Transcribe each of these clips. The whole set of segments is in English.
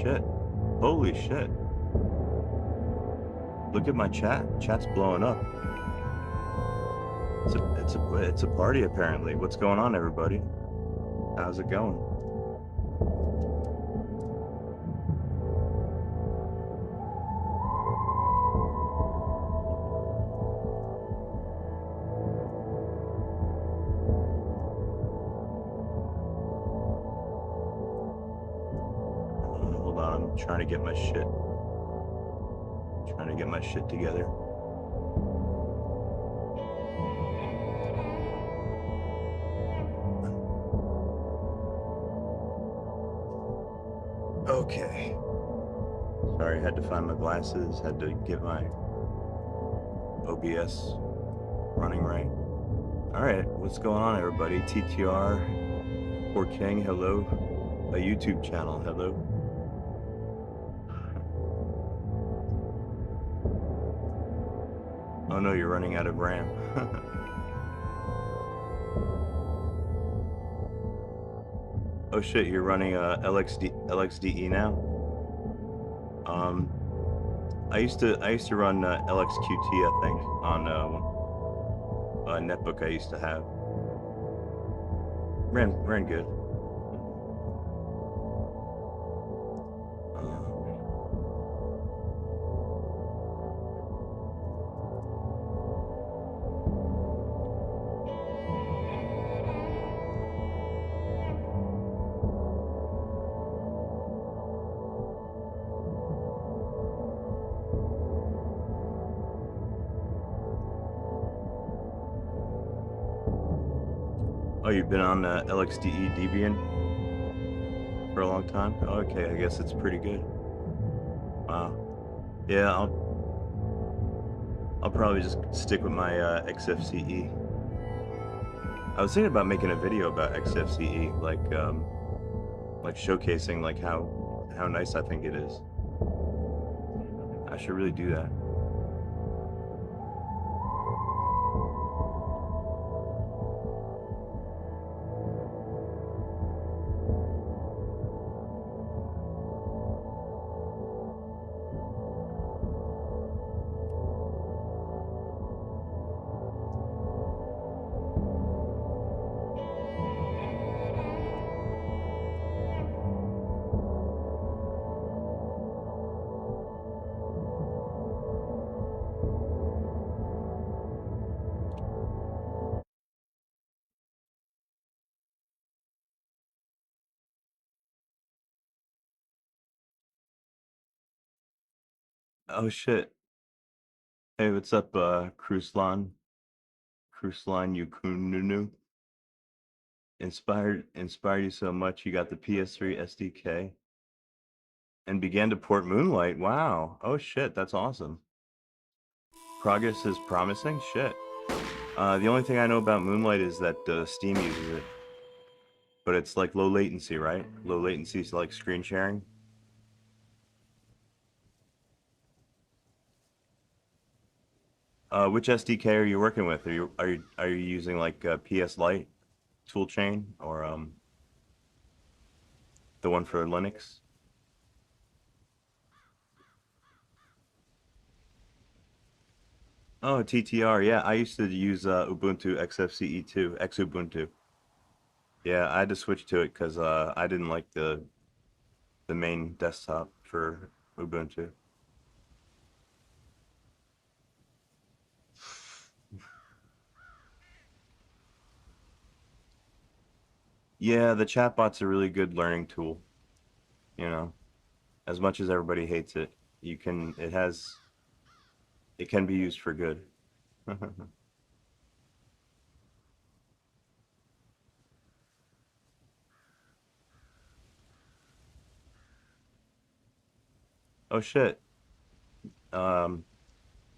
shit. Holy shit. Look at my chat. Chat's blowing up. It's a party apparently. What's going on, everybody? How's it going? Hold on, I'm trying to get my shit. Trying to get my shit together. Okay. Sorry, I had to find my glasses, had to get my OBS running right. Alright, what's going on, everybody? TTR, Poor King, hello. A YouTube channel, hello. Oh no, you're running out of RAM. Oh shit, you're running LXDE now? I used to run LXQT, I think, on a netbook I used to have. Ran good. Oh, you've been on LXDE Debian for a long time? Oh, okay, I guess it's pretty good. Wow. Yeah, I'll probably just stick with my XFCE. I was thinking about making a video about XFCE, like showcasing like how nice I think it is. I should really do that. Oh shit. Hey, what's up, Kruslan Yukununu? Inspired you so much you got the PS3 SDK and began to port Moonlight. Wow. Oh shit, that's awesome. Progress is promising? Shit. The only thing I know about Moonlight is that Steam uses it. But it's like low latency, right? Low latency is like screen sharing. Which SDK are you working with? Are you using like PS Lite toolchain or the one for Linux? Oh, TTR. Yeah, I used to use Ubuntu XFCE too, Xubuntu. Yeah, I had to switch to it because I didn't like the main desktop for Ubuntu. Yeah, the chatbot's a really good learning tool, you know. As much as everybody hates it, it can be used for good. Oh shit. Um,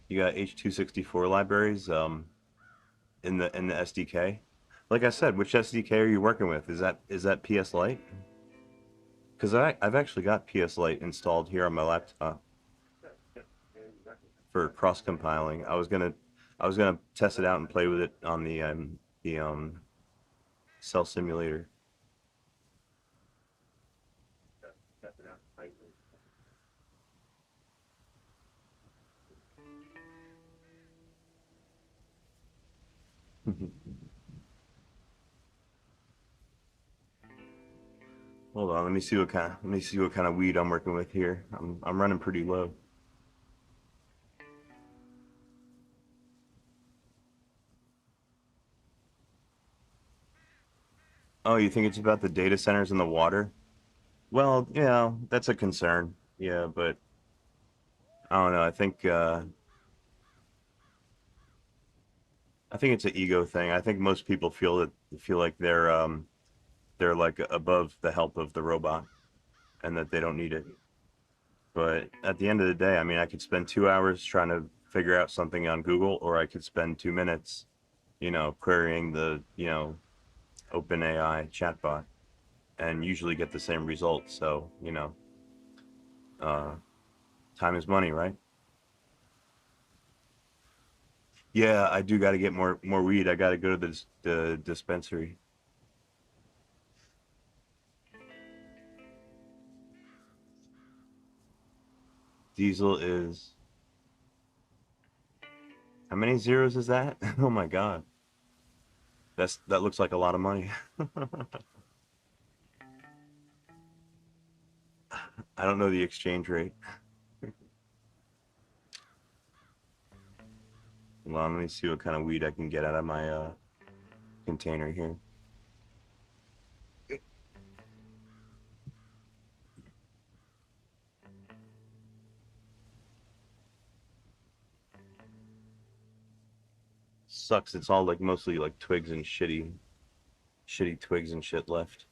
you got H.264 libraries in the SDK. Like I said, which SDK are you working with? Is that PS Lite? Because I've actually got PS Lite installed here on my laptop for cross compiling. I was gonna test it out and play with it on the cell simulator. Hold on, let me see what kind of weed I'm working with here. I'm running pretty low. Oh, you think it's about the data centers and the water? Well, yeah, that's a concern. Yeah, but I don't know. I think it's an ego thing. I think most people feel like they're like above the help of the robot and that they don't need it. But at the end of the day, I mean, I could spend 2 hours trying to figure out something on Google, or I could spend 2 minutes, querying the, OpenAI chatbot and usually get the same results. So, uh, time is money, right? Yeah, I do got to get more weed. I got to go to the dispensary. Diesel is how many zeros is that? Oh my God. That looks like a lot of money. I don't know the exchange rate. Hold on, let me see what kind of weed I can get out of my container here. Sucks. It's all like mostly like twigs and shitty twigs and shit left.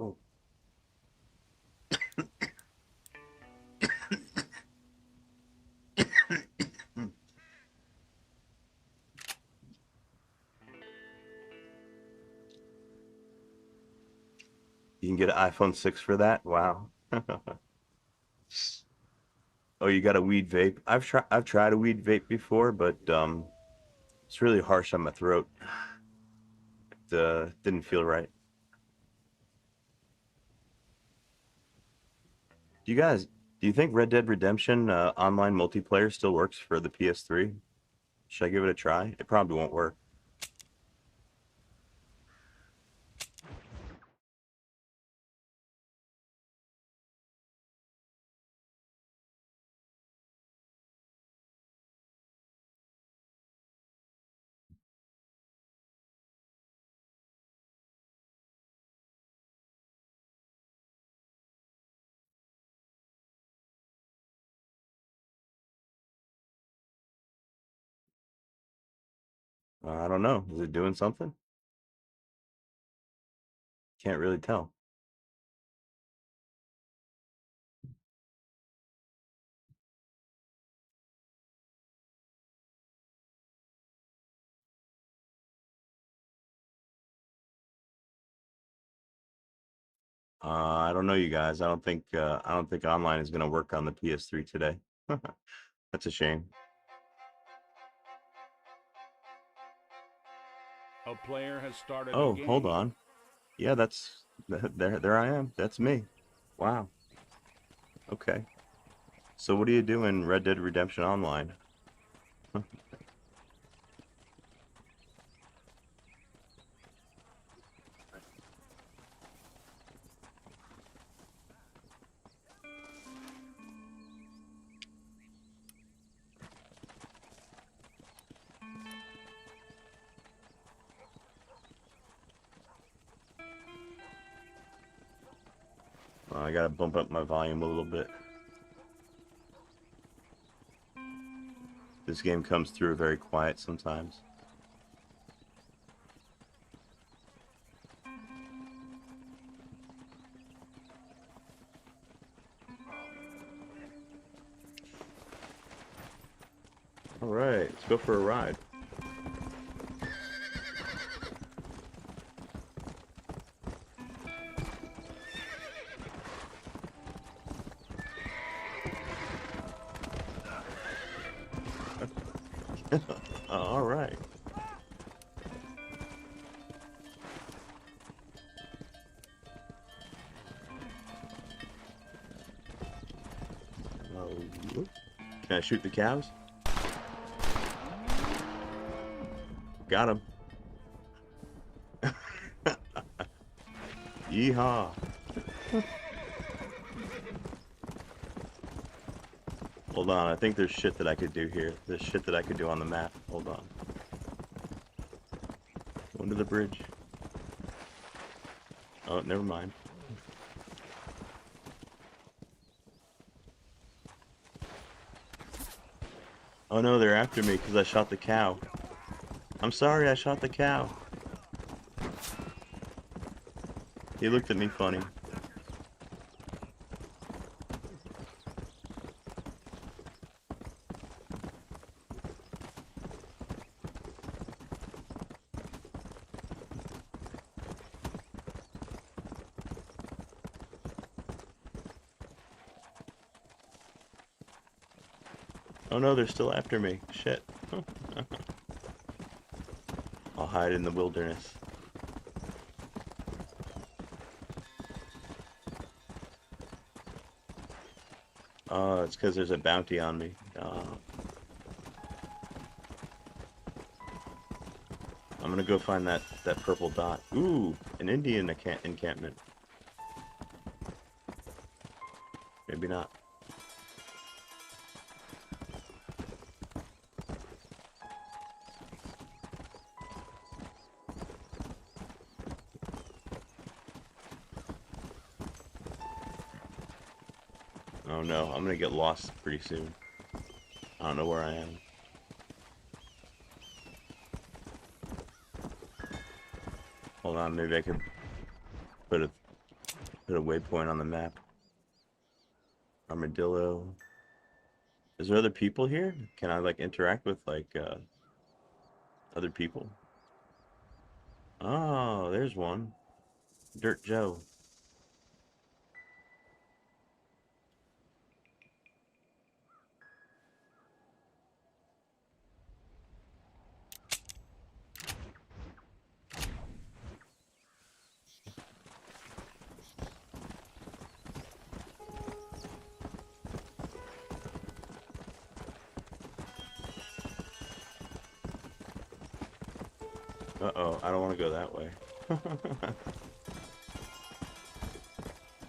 Oh. You can get an iPhone 6 for that? Wow. Oh, you got a weed vape? I've tried a weed vape before, but it's really harsh on my throat. It didn't feel right. Do you think Red Dead Redemption online multiplayer still works for the PS3? Should I give it a try? It probably won't work. I don't know. Is it doing something? Can't really tell. I don't know, you guys. I don't think online is gonna work on the PS3 today. That's a shame. A player has started a Oh, hold game. on. Yeah, there I am. That's me. Wow. Okay. So what do you do in Red Dead Redemption Online? I gotta bump up my volume a little bit. This game comes through very quiet sometimes. All right, let's go for a ride. All right. Can I shoot the cows? Got him. Yeehaw. Hold on, I think there's shit that I could do here. There's shit that I could do on the map. Hold on. Go to the bridge. Oh, never mind. Oh no, they're after me because I shot the cow. I'm sorry, I shot the cow. He looked at me funny. Oh no, they're still after me. Shit. I'll hide in the wilderness. Oh, it's because there's a bounty on me. I'm gonna go find that purple dot. Ooh, an Indian encampment. Maybe not. Oh no, I'm gonna get lost pretty soon. I don't know where I am. Hold on, maybe I could put a waypoint on the map. Armadillo. Is there other people here? Can I like interact with like other people? Oh, there's one. Dirt Joe. Uh-oh, I don't want to go that way.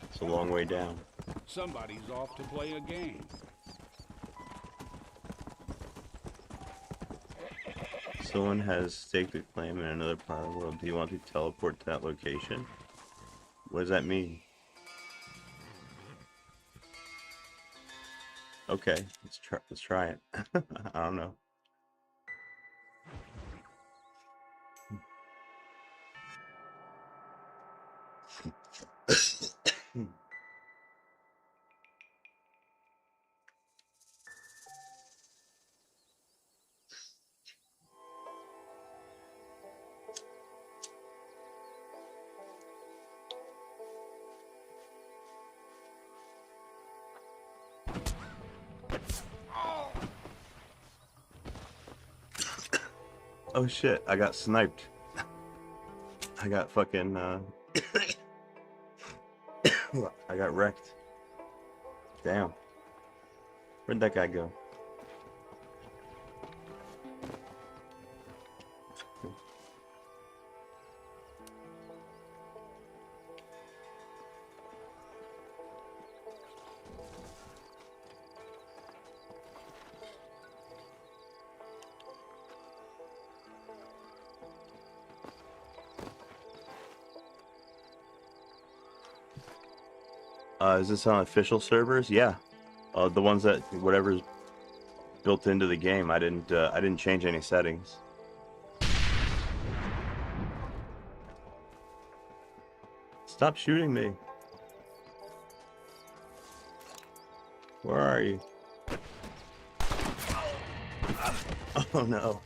It's a long way down. Somebody's off to play a game. Someone has staked a claim in another part of the world. Do you want to teleport to that location? What does that mean? Okay, let's try it. I don't know. Oh shit, I got sniped. I got fucking I got wrecked. Damn. Where'd that guy go? Is this on official servers? Yeah. The ones that whatever's built into the game. I didn't change any settings. Stop shooting me. Where are you? Oh no.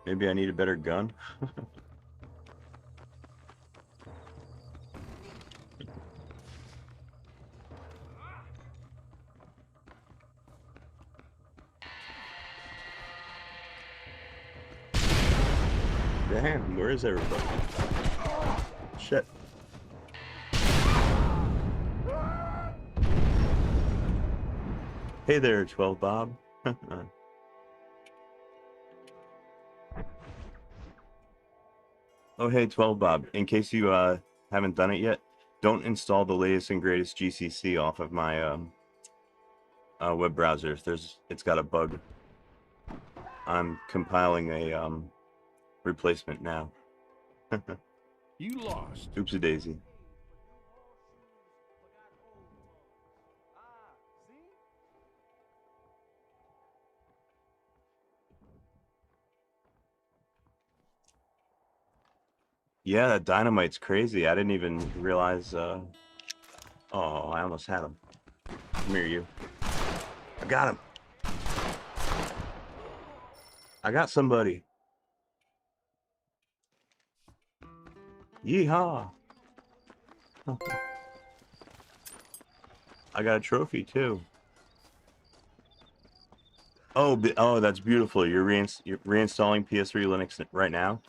Maybe I need a better gun. Damn, where is everybody? Shit. Hey there, 12 Bob. Oh, hey, 12 Bob. In case you haven't done it yet, don't install the latest and greatest GCC off of my web browsers. It's got a bug. I'm compiling a replacement now. You lost. Oopsie daisy. Yeah, that dynamite's crazy. I didn't even realize. Oh, I almost had him. Come here, you. I got him. I got somebody. Yeehaw. I got a trophy too. Oh, oh, that's beautiful. You're reinstalling PS3 Linux right now.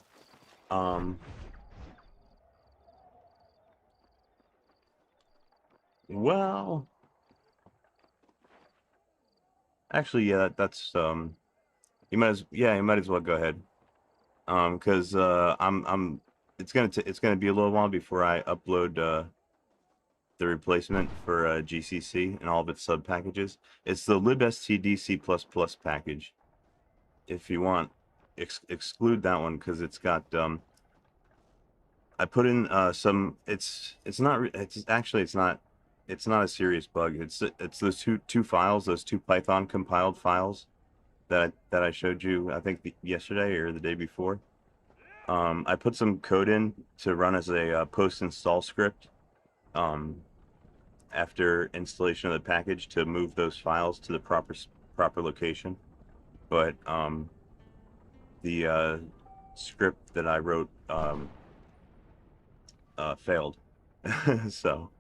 Well, actually, yeah, that's you might as well go ahead. Because it's gonna be a little while before I upload the replacement for GCC and all of its sub packages. It's the libstd C++ package. If you want, exclude that one because it's got I put in some. It's not. It's not a serious bug. It's those two files, those two Python compiled files that I showed you. I think yesterday or the day before. I put some code in to run as a post install script. After installation of the package to move those files to the proper location, but the script that I wrote failed. So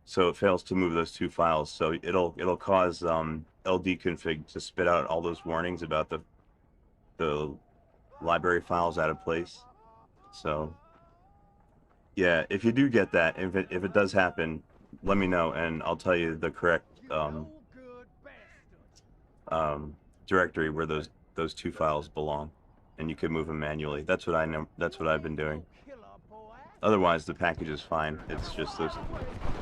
so it fails to move those two files. So it'll cause ldconfig to spit out all those warnings about the library files out of place. So yeah, if you do get that, if it does happen, let me know and I'll tell you the correct directory where those two files belong, and you can move them manually. That's what I know. That's what I've been doing. Otherwise, the package is fine. It's just those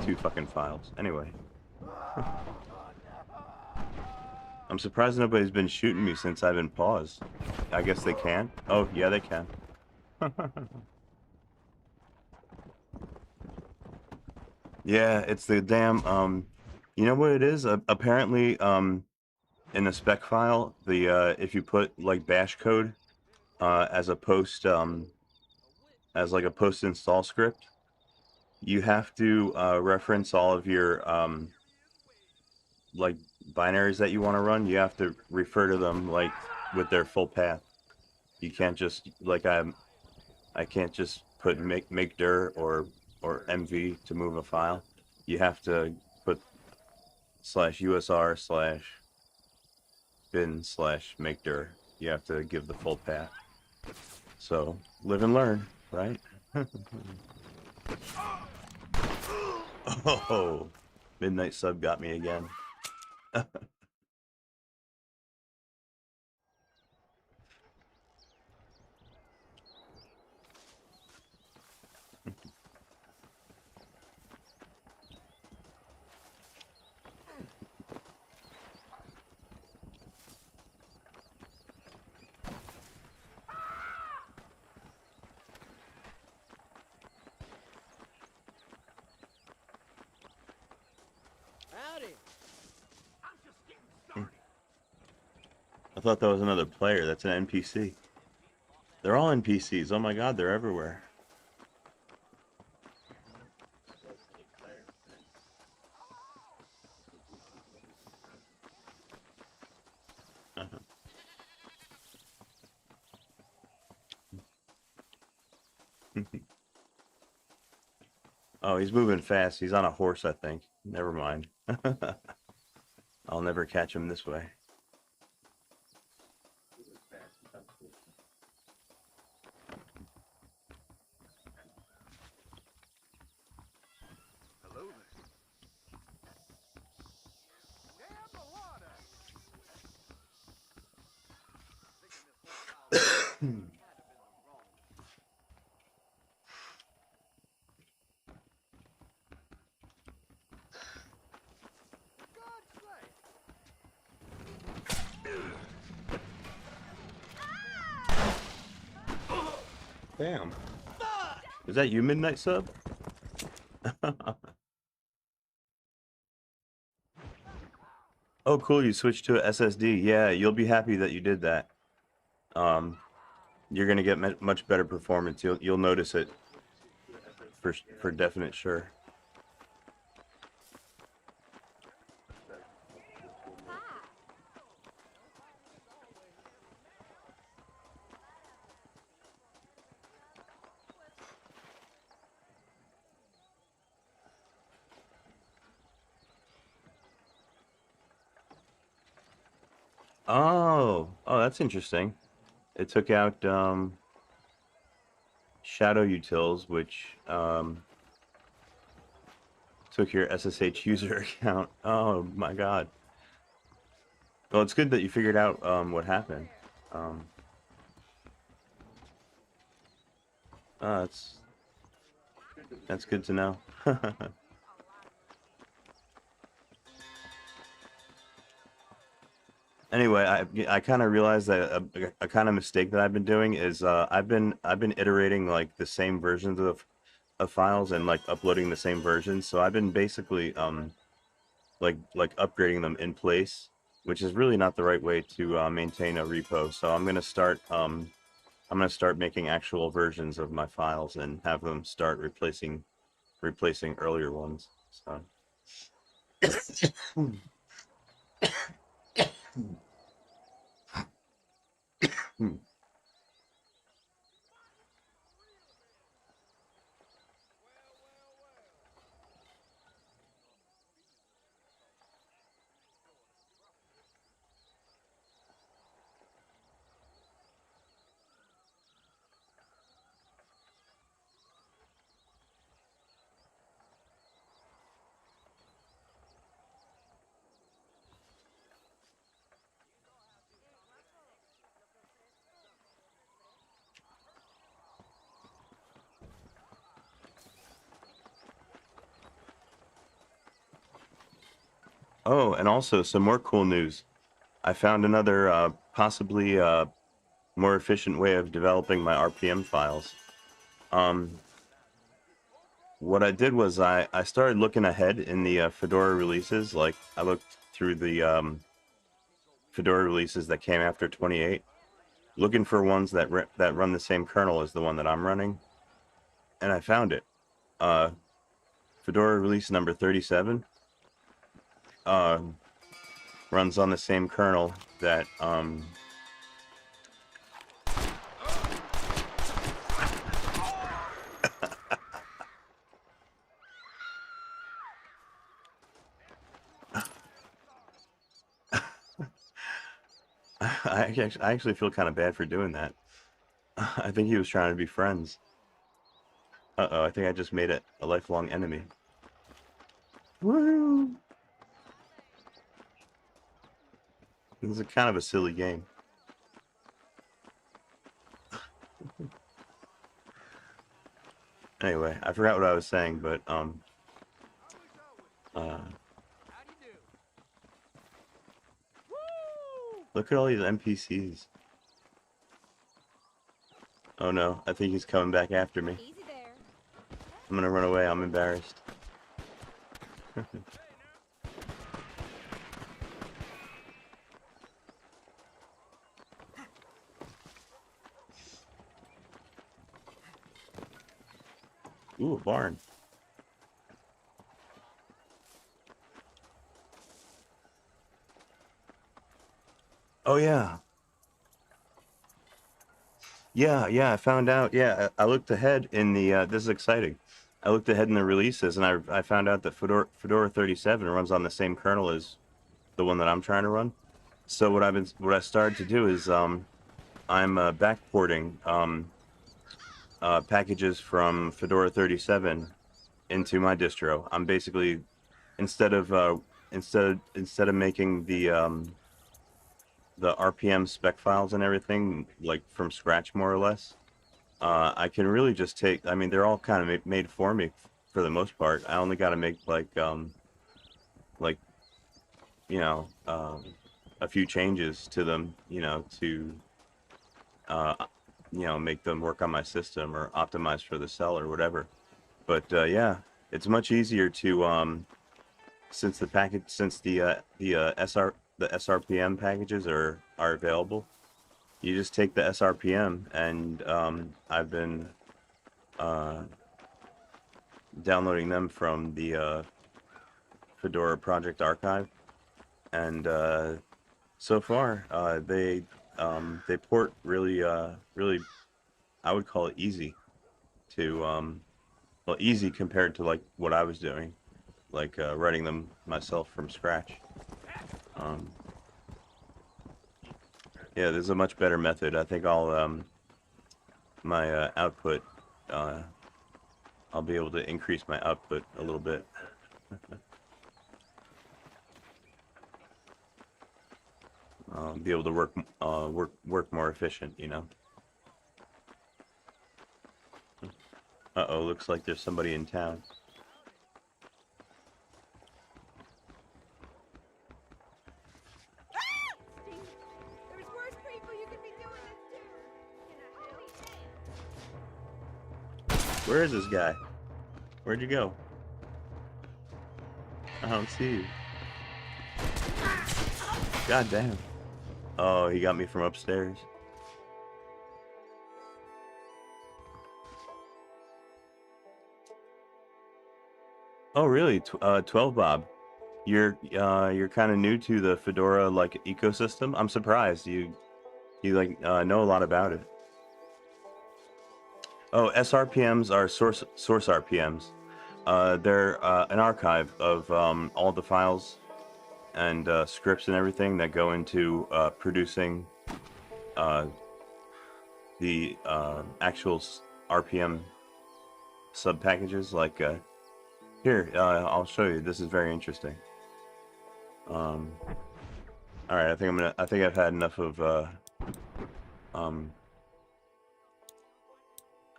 two fucking files. Anyway. I'm surprised nobody's been shooting me since I've been paused. I guess they can. Oh, yeah, they can. Yeah, it's the damn, you know what it is? Apparently, in the spec file, the, if you put, like, bash code, as a post, as like a post install script, you have to reference all of your like binaries that you want to run. You have to refer to them like with their full path. You can't just like I can't just put make dir or mv to move a file. You have to put /usr /bin/make dir. You have to give the full path. So live and learn, right? Oh, Midnight Sub got me again. I thought that was another player. That's an NPC. They're all NPCs. Oh my god, they're everywhere. Uh-huh. Oh, he's moving fast. He's on a horse, I think. Never mind. I'll never catch him this way. Damn. Is that you, Midnight Sub? Oh, cool. You switched to a SSD. Yeah, you'll be happy that you did that. Um, you're gonna get much better performance. You'll notice it for definite sure. Oh, that's interesting. It took out shadow utils, which took your SSH user account. Oh my God. Well, it's good that you figured out what happened. Um, that's good to know. Anyway, I kind of realized that a kind of mistake that I've been doing is I've been iterating like the same versions of files and like uploading the same versions. So I've been basically like upgrading them in place, which is really not the right way to maintain a repo. So I'm gonna start making actual versions of my files and have them start replacing earlier ones. So. Oh, and also some more cool news. I found another possibly more efficient way of developing my RPM files. Um, what I did was I started looking ahead in the Fedora releases. Like I looked through the Fedora releases that came after 28, looking for ones that run the same kernel as the one that I'm running, and I found it. Uh, Fedora release number 37 uh, runs on the same kernel that I actually feel kind of bad for doing that. I think he was trying to be friends. Uh-oh, I think I just made it a lifelong enemy. Woo! This is a kind of a silly game. Anyway, I forgot what I was saying, but uh, look at all these NPCs. Oh no, I think he's coming back after me. I'm gonna run away. I'm embarrassed. Ooh, a barn. Oh yeah. Yeah, I found out. Yeah, I looked ahead in the. This is exciting. I looked ahead in the releases, and I found out that Fedora 37 runs on the same kernel as the one that I'm trying to run. So what I started to do is I'm backporting packages from Fedora 37 into my distro. I'm basically instead of instead of making the RPM spec files and everything like from scratch more or less. I can really just take. I mean, they're all kind of made for me for the most part. I only got to make like you know a few changes to them, to uh, you know, make them work on my system or optimize for the cell or whatever. But yeah, it's much easier to since the SRPM packages are available. You just take the SRPM, and I've been uh, downloading them from the Fedora project archive, and so far they port really really, I would call it easy to well, easy compared to like what I was doing, like writing them myself from scratch. Um, yeah, there's a much better method. I think my output, uh, I'll be able to increase my output a little bit. Be able to work more efficient, you know. Uh-oh, looks like there's somebody in town. There's worse people you could be doing this to. Where is this guy? Where'd you go? I don't see you. God damn. Oh, he got me from upstairs. Oh, really? 12 Bob. You're kind of new to the Fedora like ecosystem. I'm surprised you like know a lot about it. Oh, SRPMs are source RPMs. They're an archive of all the files and scripts and everything that go into producing the actual RPM sub packages. Like here, I'll show you. This is very interesting. All right, I think I've had enough of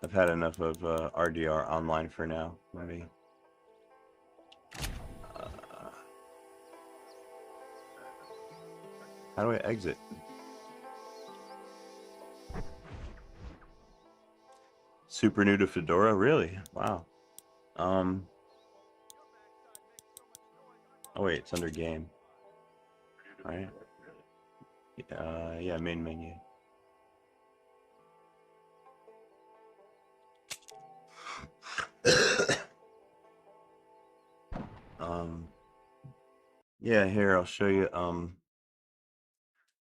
RDR online for now. Let me. How do I exit? Super new to Fedora, really? Wow. Oh wait, it's under game. Right? Yeah, main menu. Yeah, here I'll show you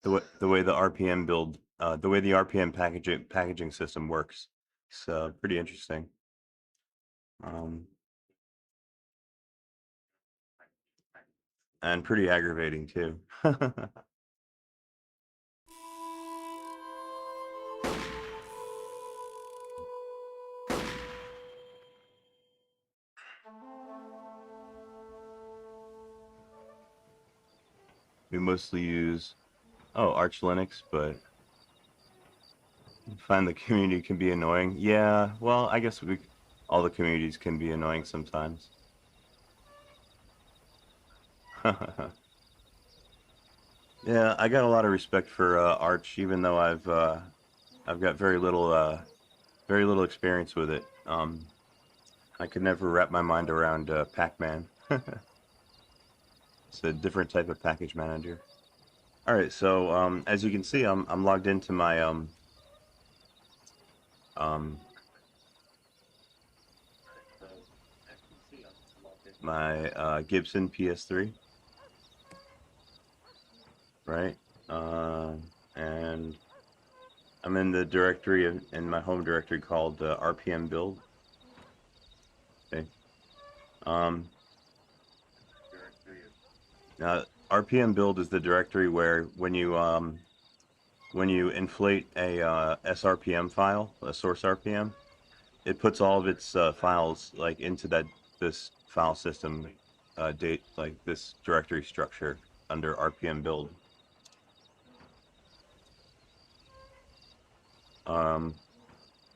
the way the RPM build, the way the RPM packaging system works. It's pretty interesting. And pretty aggravating too. We mostly use Arch Linux, but I find the community can be annoying. Yeah, well, I guess all the communities can be annoying sometimes. Yeah, I got a lot of respect for Arch, even though I've got very little experience with it. I could never wrap my mind around Pac-Man. It's a different type of package manager. All right, so as you can see, I'm logged into my Gibson PS3, right? And I'm in the directory in my home directory called RPM build. Okay. RPM build is the directory where when you inflate a SRPM file, a source RPM, it puts all of its files like into this file system like this directory structure under RPM build. And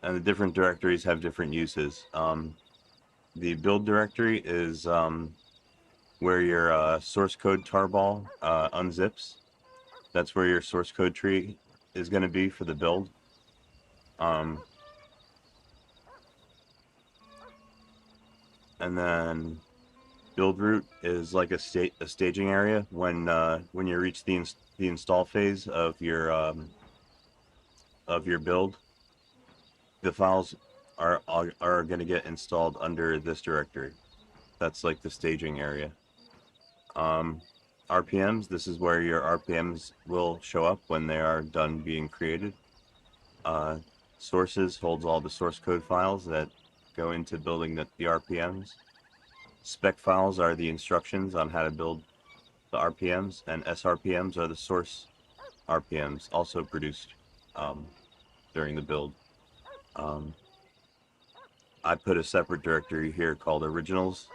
the different directories have different uses. The build directory is where your source code tarball unzips. That's where your source code tree is going to be for the build. Um, and then build route is like a staging area when you reach the install phase of your build. The files are going to get installed under this directory. That's like the staging area. Um, RPMs, this is where your RPMs will show up when they are done being created. Sources holds all the source code files that go into building the RPMs. Spec files are the instructions on how to build the RPMs, and SRPMs are the source RPMs, also produced during the build. I put a separate directory here called originals.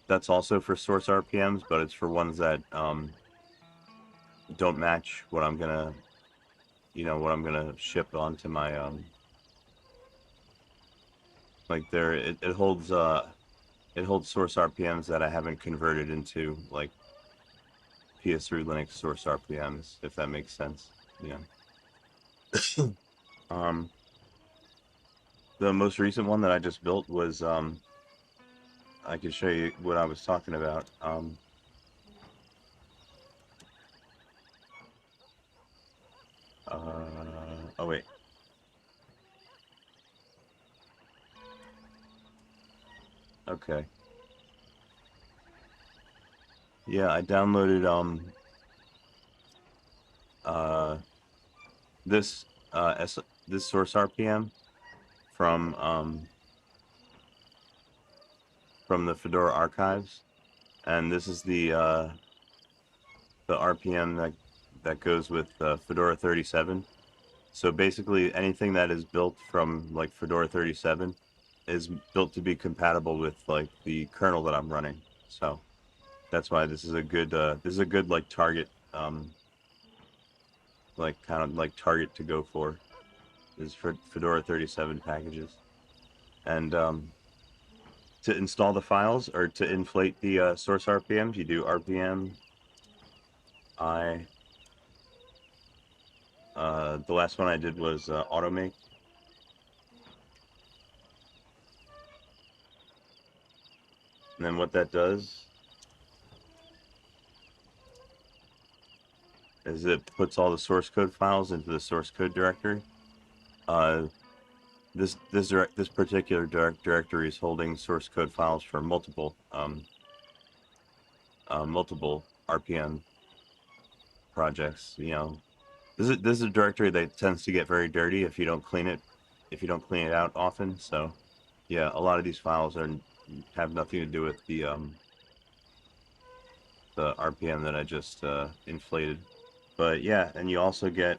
That's also for source RPMs, but it's for ones that don't match what I'm gonna, what I'm gonna ship onto my like there. It holds source RPMs that I haven't converted into like PS3 Linux source RPMs, if that makes sense. Yeah. um, the most recent one that I just built was I can show you what I was talking about. Oh wait. Okay. Yeah, I downloaded uh this this source RPM from the Fedora archives, and this is the RPM that goes with Fedora 37. So basically, anything that is built from like Fedora 37 is built to be compatible with like the kernel that I'm running. So that's why this is a good like target like kind of like target to go for is for Fedora 37 packages. And to install the files or to inflate the source RPMs, you do RPM I. The last one I did was automake. And then what that does is it puts all the source code files into the source code directory. Uh, this particular directory is holding source code files for multiple RPM projects. This is a directory that tends to get very dirty if you don't clean it out often. So yeah, a lot of these files have nothing to do with the RPM that I just inflated. But yeah, and you also get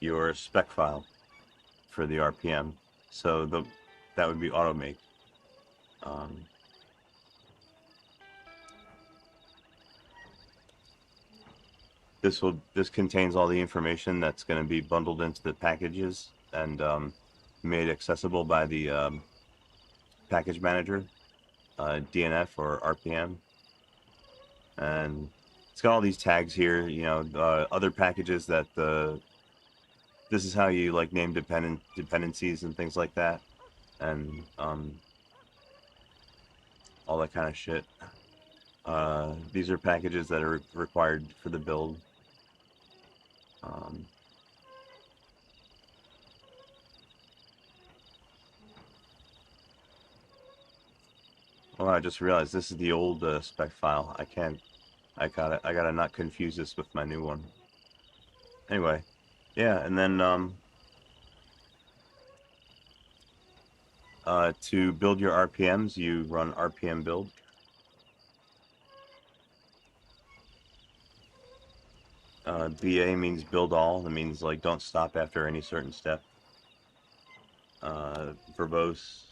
your spec file for the RPM. So that would be automake. Um, this contains all the information that's going to be bundled into the packages and made accessible by the package manager, DNF or RPM, and it's got all these tags here. Other packages that this is how you like name dependencies and things like that, and all that kind of shit. These are packages that are required for the build. Um, oh, I just realized this is the old spec file. I gotta not confuse this with my new one. Anyway, yeah, and then to build your RPMs, you run RPM build. BA means build all. That means like don't stop after any certain step. Verbose.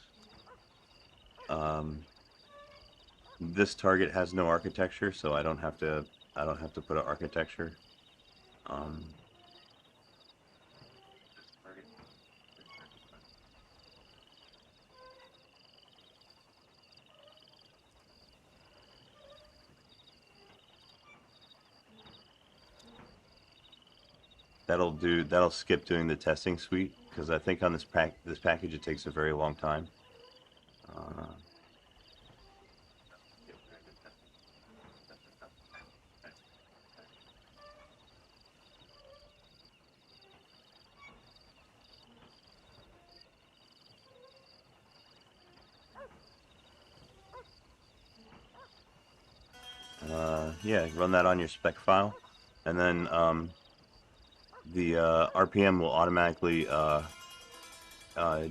This target has no architecture, so I don't have to put an architecture. Um, that'll skip doing the testing suite, because I think on this package it takes a very long time. Yeah, run that on your spec file, and then the RPM will automatically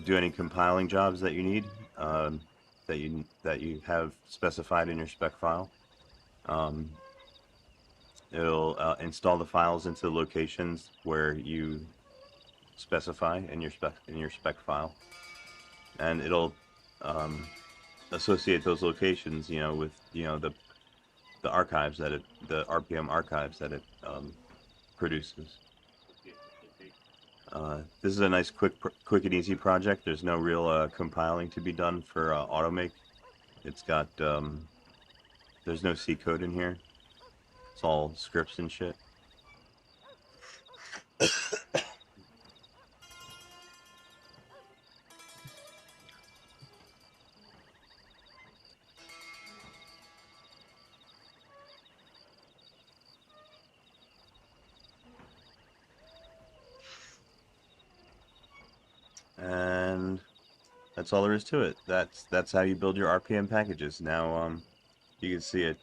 do any compiling jobs that you need, that you have specified in your spec file. It'll install the files into the locations where you specify in your spec file, and it'll associate those locations, with the archives the RPM archives that it produces. This is a nice quick and easy project. There's no real compiling to be done for automake. It's got there's no C code in here. It's all scripts and shit. And that's all there is to it. That's how you build your RPM packages. Now you can see it.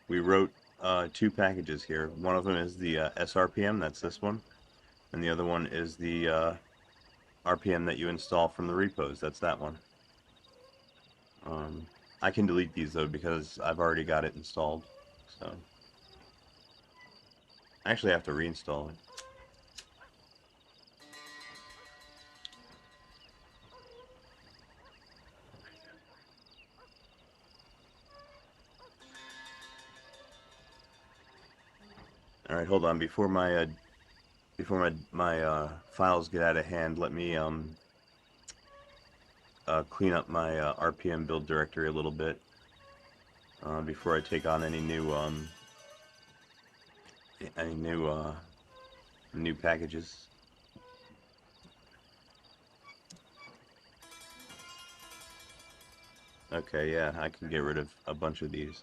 We wrote 2 packages here. One of them is the SRPM, that's this one, and the other one is the RPM that you install from the repos. That's that one. I can delete these though because I've already got it installed. So I actually have to reinstall it. All right, hold on. Before my files get out of hand, let me clean up my RPM build directory a little bit before I take on any new new packages. Okay, yeah, I can get rid of a bunch of these.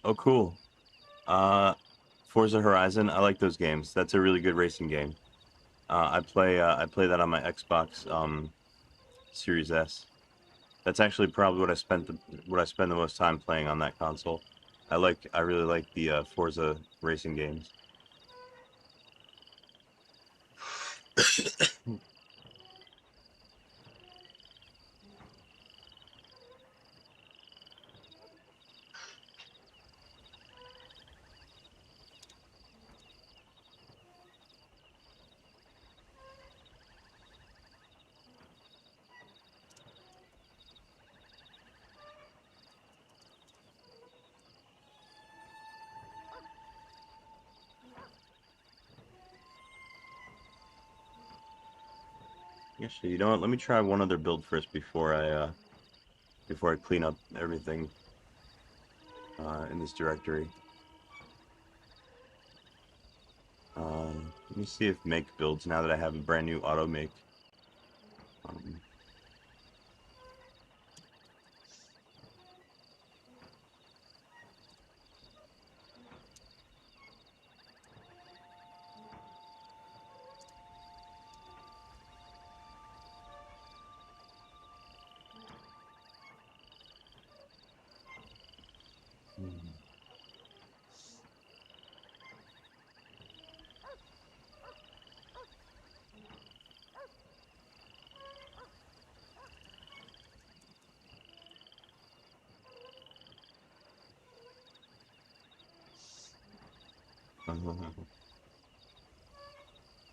Oh, cool. Forza Horizon, I like those games. That's a really good racing game. I play that on my Xbox Series S. That's actually probably what I spend the most time playing on that console. I really like the Forza racing games. Actually, you know what? Let me try one other build first before I clean up everything in this directory. Let me see if make builds now that I have a brand new auto make. Um,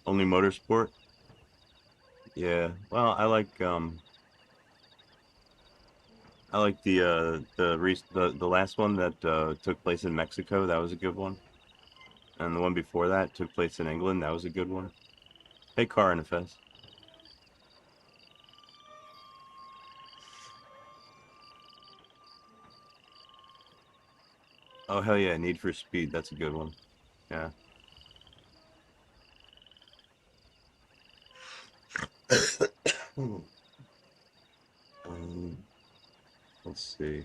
Only motorsport? Yeah. Well, I like the last one that took place in Mexico. That was a good one. And the one before that took place in England. That was a good one. Hey, Car and Fez. Oh hell yeah, Need for Speed. That's a good one. Yeah. um, let's see.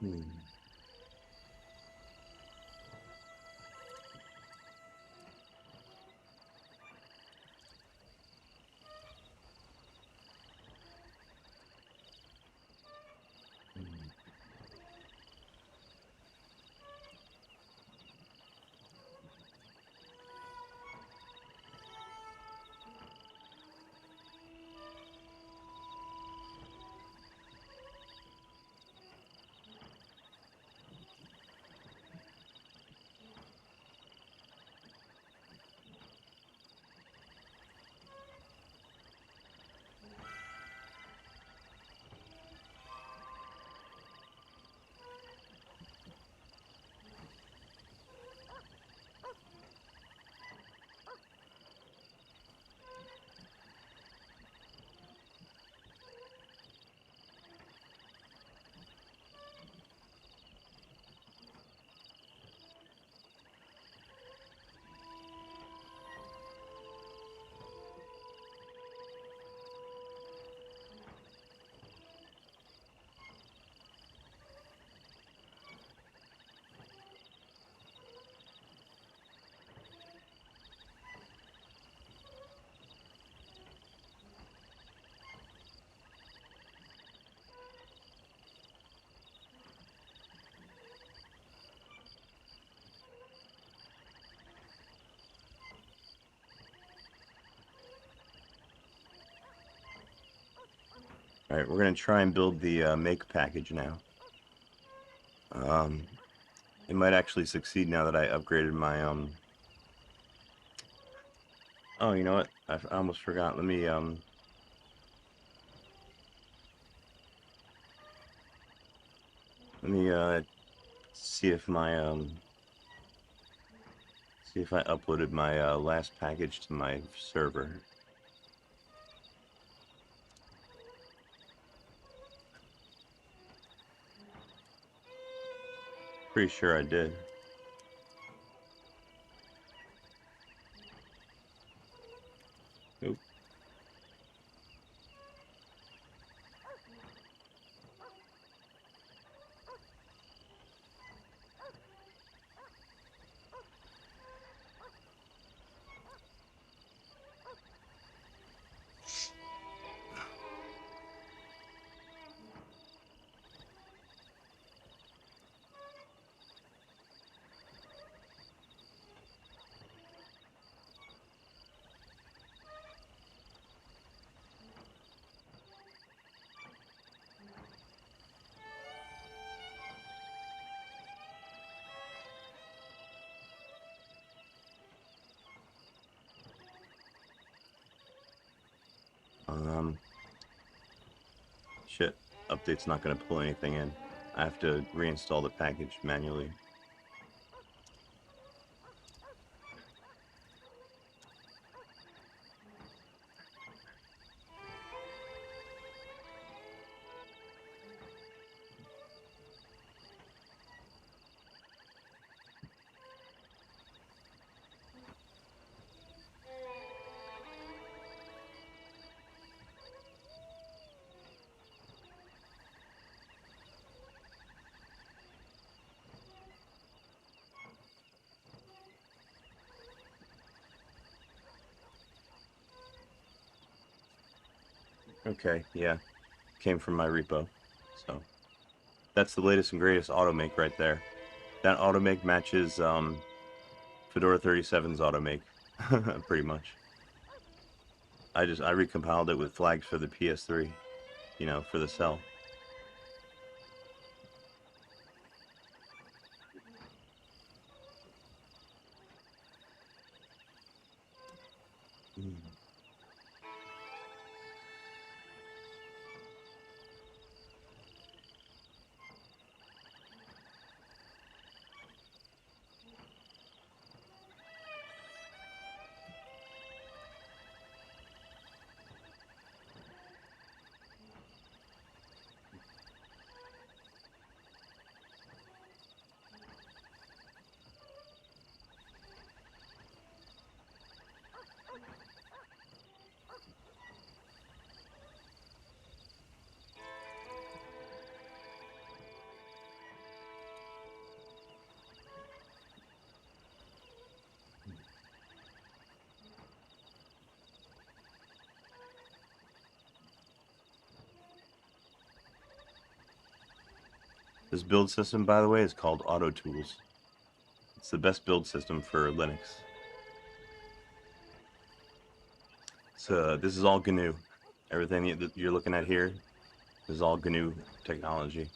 Hmm. All right, we're gonna try and build the make package now. Um, it might actually succeed now that I upgraded my Oh, you know what? I almost forgot. Let me see if my see if I uploaded my last package to my server. Pretty sure I did. Oop. Um, shit. Update's not gonna pull anything in. I have to reinstall the package manually. Okay, yeah. Came from my repo. So that's the latest and greatest automake right there. That automake matches Fedora 37's automake, pretty much. I recompiled it with flags for the PS3, you know, for the cell. Mm. This build system, by the way, is called Auto Tools. It's the best build system for Linux. So this is all GNU. Everything that you're looking at here is all GNU technology.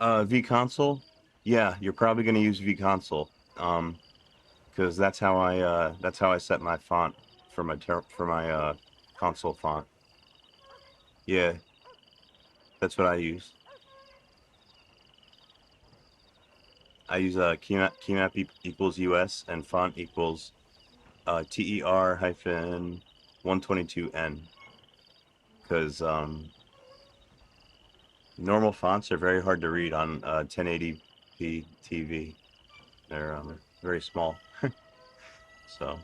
vConsole, yeah, you're probably going to use vConsole, because that's how I set my font for my console font. Yeah, that's what I use. I use keymap equals US and font equals TER hyphen 122N, because normal fonts are very hard to read on 1080p TV. They're very small, so.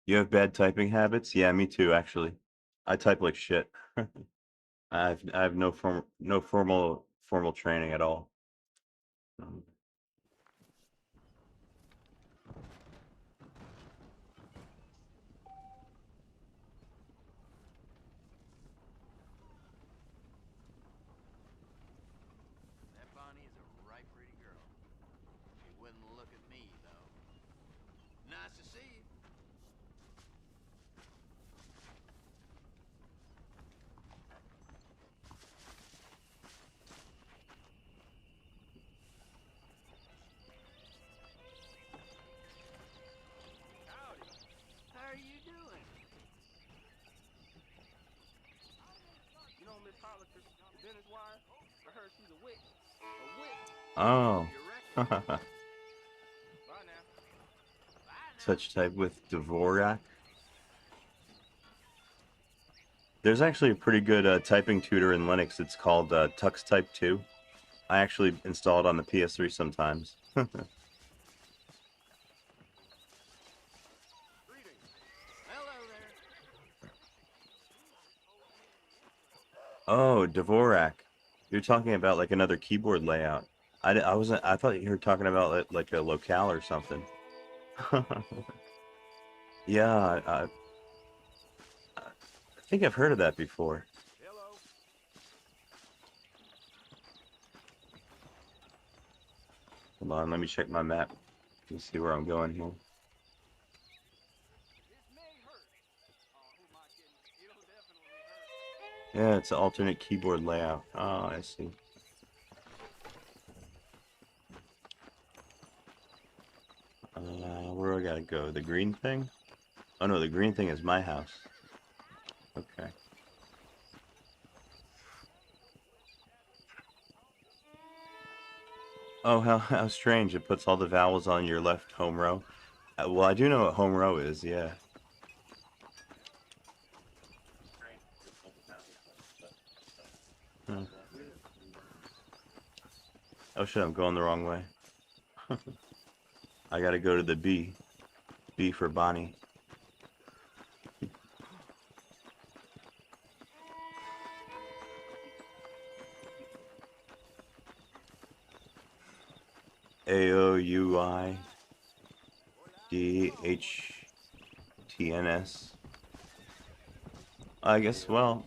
You have bad typing habits? Yeah, me too, actually. I type like shit. I have no formal training at all. Um, Oh. Touch type with Dvorak. There's actually a pretty good typing tutor in Linux. It's called Tux Type 2. I actually install it on the PS3 sometimes. Oh, Dvorak. You're talking about like another keyboard layout. I wasn't. I thought you were talking about it like a locale or something. Yeah, I think I've heard of that before. Hold on, let me check my map. Let's see where I'm going here. Yeah, it's an alternate keyboard layout. Oh, I see. Where do I gotta go? The green thing? Oh no, the green thing is my house. Okay. Oh, how strange. It puts all the vowels on your left home row. Well, I do know what home row is, yeah. Hmm. Oh shit, I'm going the wrong way. I gotta go to the B. B for Bonnie. AOUIDHTNS. I guess, well,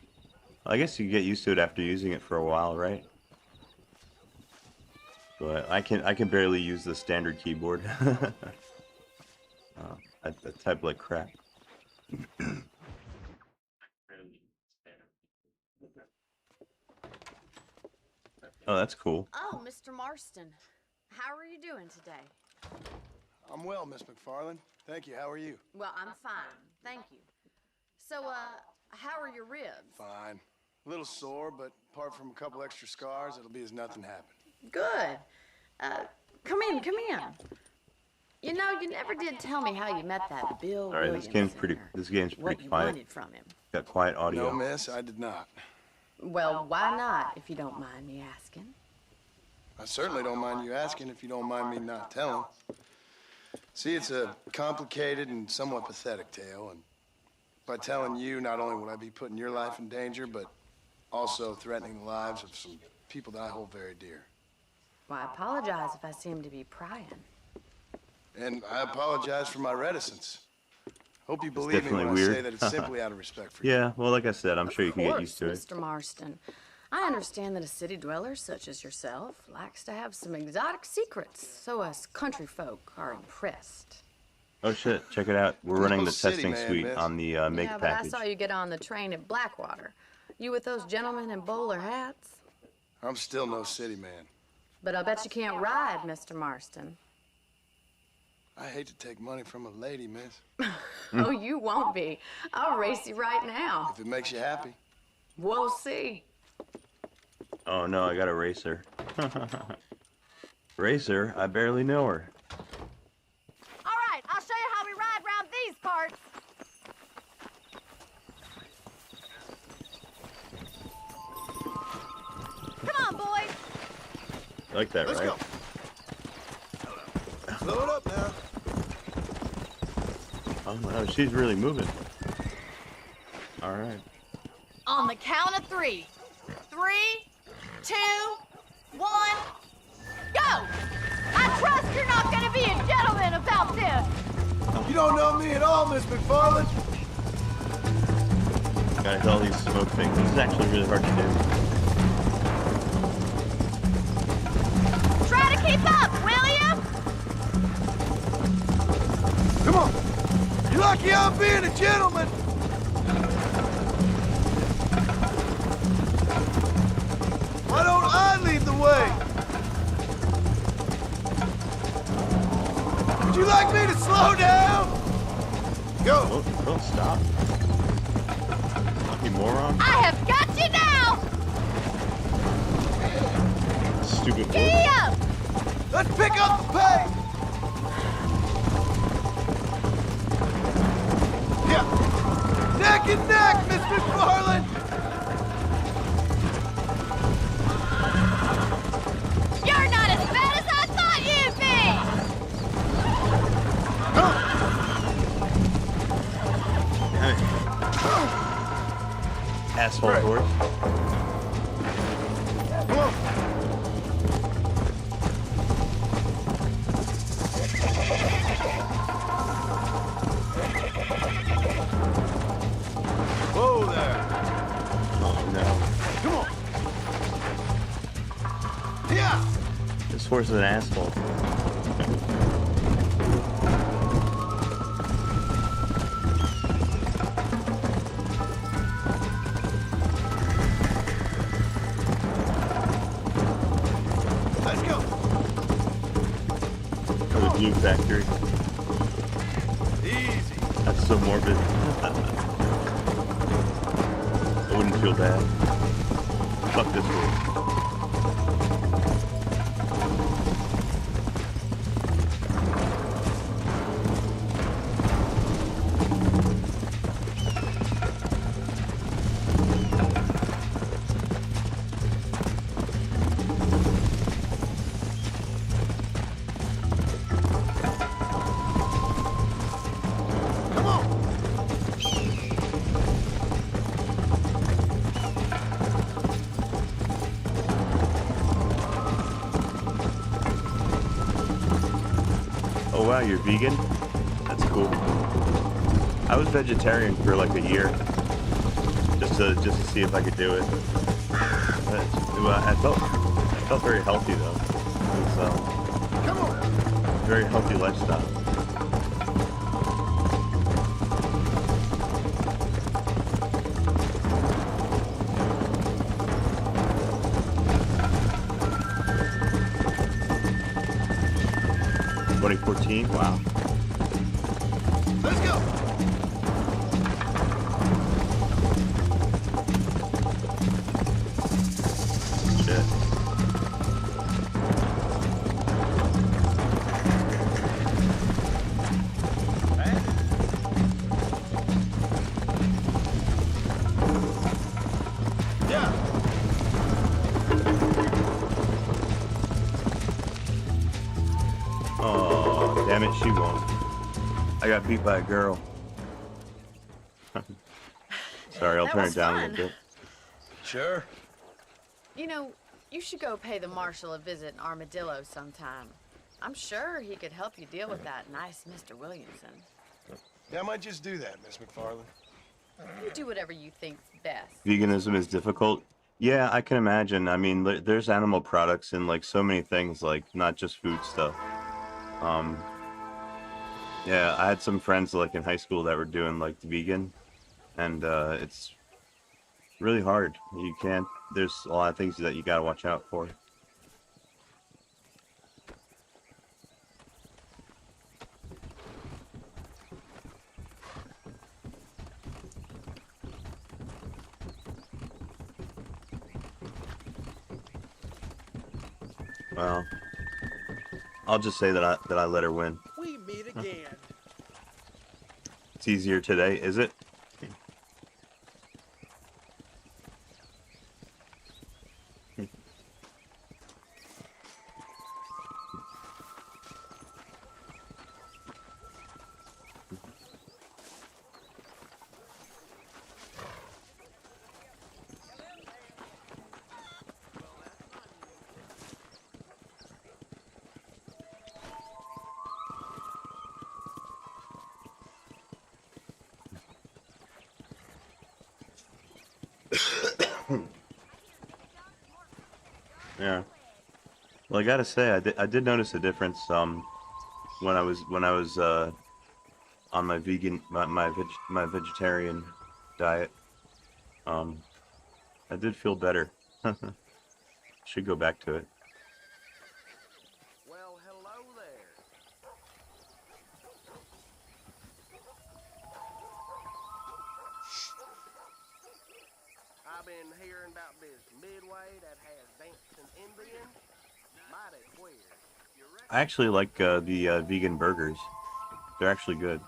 I guess you get used to it after using it for a while, right? But I can barely use the standard keyboard. I type like crap. Oh, that's cool. Oh, Mr. Marston. How are you doing today? I'm well, Miss McFarland. Thank you. How are you? Well, I'm fine. Thank you. So, how are your ribs? Fine. A little sore, but apart from a couple extra scars, it'll be as nothing happened. Good. Come in, come in. You know, you never did tell me how you met that Bill All right, Williams. this game's pretty what you quiet. wanted from him. Got quiet audio. No, miss, I did not. Well, why not, if you don't mind me asking? I certainly don't mind you asking if you don't mind me not telling. See, it's a complicated and somewhat pathetic tale, and by telling you, not only would I be putting your life in danger, but also threatening the lives of some people that I hold very dear. Well, I apologize if I seem to be prying. And I apologize for my reticence. Hope you believe me definitely when I weird. say that it's simply out of respect for you. Yeah, well, like I said, I'm sure you can get used to it. Mr. Marston. I understand that a city dweller such as yourself likes to have some exotic secrets, so us country folk are impressed. Oh shit, check it out. We're running No the city testing man, suite miss. on the make Yeah, but I package. saw you get on the train at Blackwater. You with those gentlemen in bowler hats? I'm still no city man. But I bet you can't ride, Mr. Marston. I hate to take money from a lady, miss. Oh, you won't be. I'll race you right now. If it makes you happy. We'll see. Oh no, I got a racer. Racer? I barely know her. All right, I'll show you how we ride around these parts. Come on, boys. You like that, Let's right? go. Slow it up now. Oh no, she's really moving. All right. On the count of 3. 3, 2, 1, go! I trust you're not gonna be a gentleman about this. You don't know me at all, Miss McFarland. Gotta hit all these smoke things. This is actually really hard to do. Try to keep up, will you? Come on. You're lucky I'm being a gentleman. Why don't I lead the way? Would you like me to slow down? Go. Oh, don't stop. Lucky moron. I have got you now! stupid horse. Giddy up! Let's pick up the pace! Yeah. Neck and neck, Miss McFarland! You're not as bad as I thought you'd be! Asshole horse. Come on. Whoa there. Oh no. Come on. Yeah. This horse is an asshole. Let's go. Oh, the glue factory. Easy. That's so morbid. I wouldn't feel bad. Fuck this horse. Come on. Oh wow, you're vegan? That's cool. I was vegetarian for like a year, just to see if I could do it. But, well, I felt very healthy though. It was Come on. a very healthy lifestyle. $2014? Wow. Let's go. Shit. Yeah. Oh, damn it, she won. I got beat by a girl. Sorry, I'll That turn was it down a fun. little bit. Sure. You know, you should go pay the marshal a visit in Armadillo sometime. I'm sure he could help you deal with that nice Mr. Williamson. Yeah, I might just do that, Miss McFarland. You do whatever you think's best. Veganism is difficult. Yeah, I can imagine. I mean, there's animal products in like so many things, like not just food stuff. Yeah, I had some friends like in high school that were doing like vegan, and it's really hard. You can't. There's a lot of things that you gotta watch out for. Well, I'll just say that I let her win. We meet again. It's easier today, is it? Yeah. Well, I gotta say, I did notice a difference when I was on my my vegetarian diet. I did feel better. Should go back to it. Well, hello there. I've been hearing about this midway that has dancing Indians. Mighty queer. You reckon? I actually like the vegan burgers. They're actually good.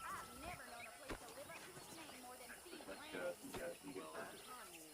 I've never known a place to live up to its name more than Feed Linux. Well, that's not new.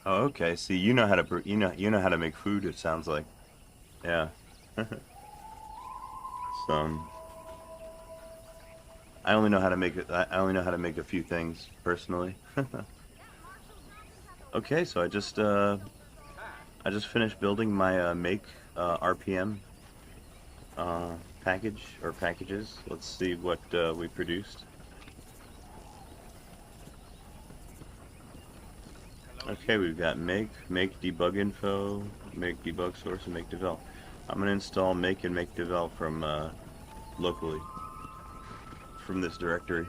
Oh, okay. See, you know how to you know how to make food. It sounds like, yeah. Some. I only know how to make it. I only know how to make a few things personally. Okay, so I just finished building my make RPM package or packages. Let's see what we produced. Okay, we've got make debug info, make debug source, and make develop. I'm gonna install make and make develop from locally from this directory.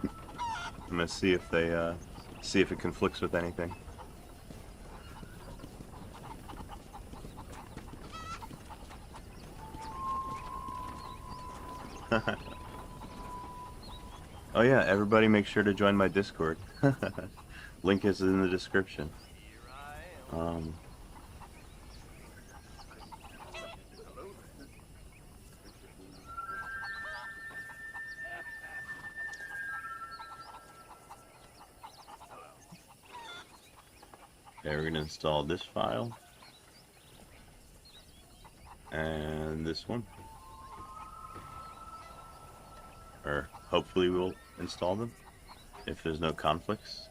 I'm gonna see if they see if it conflicts with anything. Oh yeah, everybody make sure to join my Discord. Link is in the description. Um, okay, we're gonna install this file and this one, or hopefully we'll install them if there's no conflicts.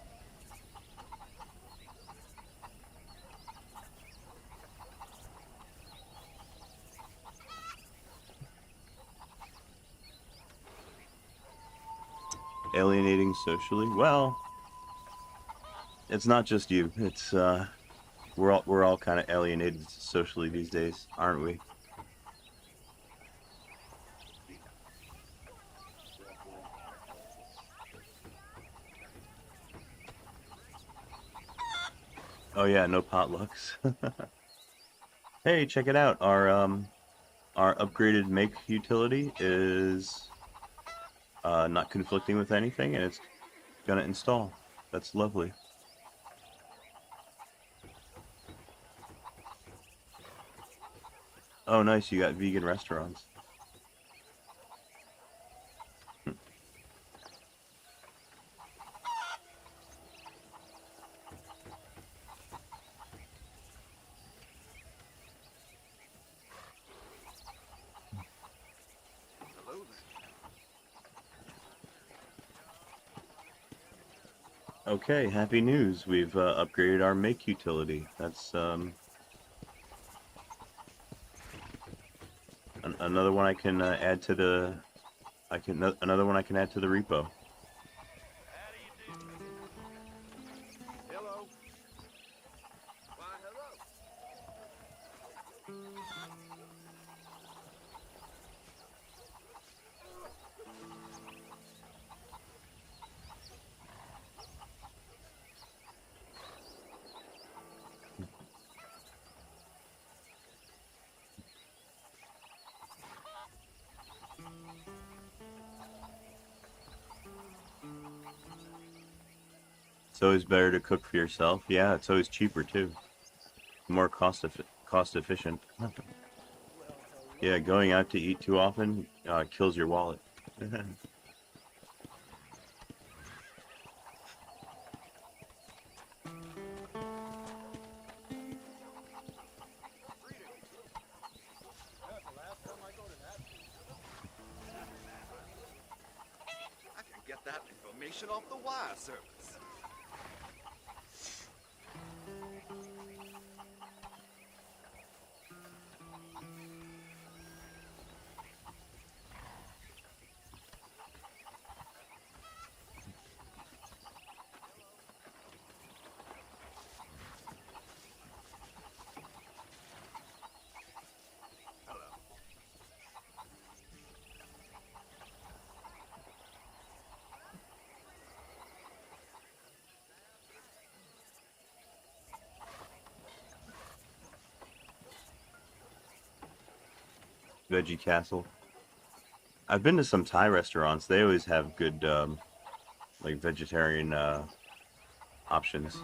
Alienating socially? Well, it's not just you. It's we're all kind of alienated socially these days, aren't we? Oh yeah, no potlucks. Hey, check it out. Our upgraded make utility is not conflicting with anything, and it's gonna install. That's lovely. Oh, nice. You got vegan restaurants. Hello there. Okay, happy news. We've upgraded our make utility. That's another one I can add to the another one I can add to the repo. How do you do? Hello. Why, hello. It's always better to cook for yourself. Yeah, it's always cheaper too. More cost efficient. Yeah, going out to eat too often kills your wallet. I can get that information off the wire service. Veggie Castle. I've been to some Thai restaurants. They always have good, like, vegetarian, options.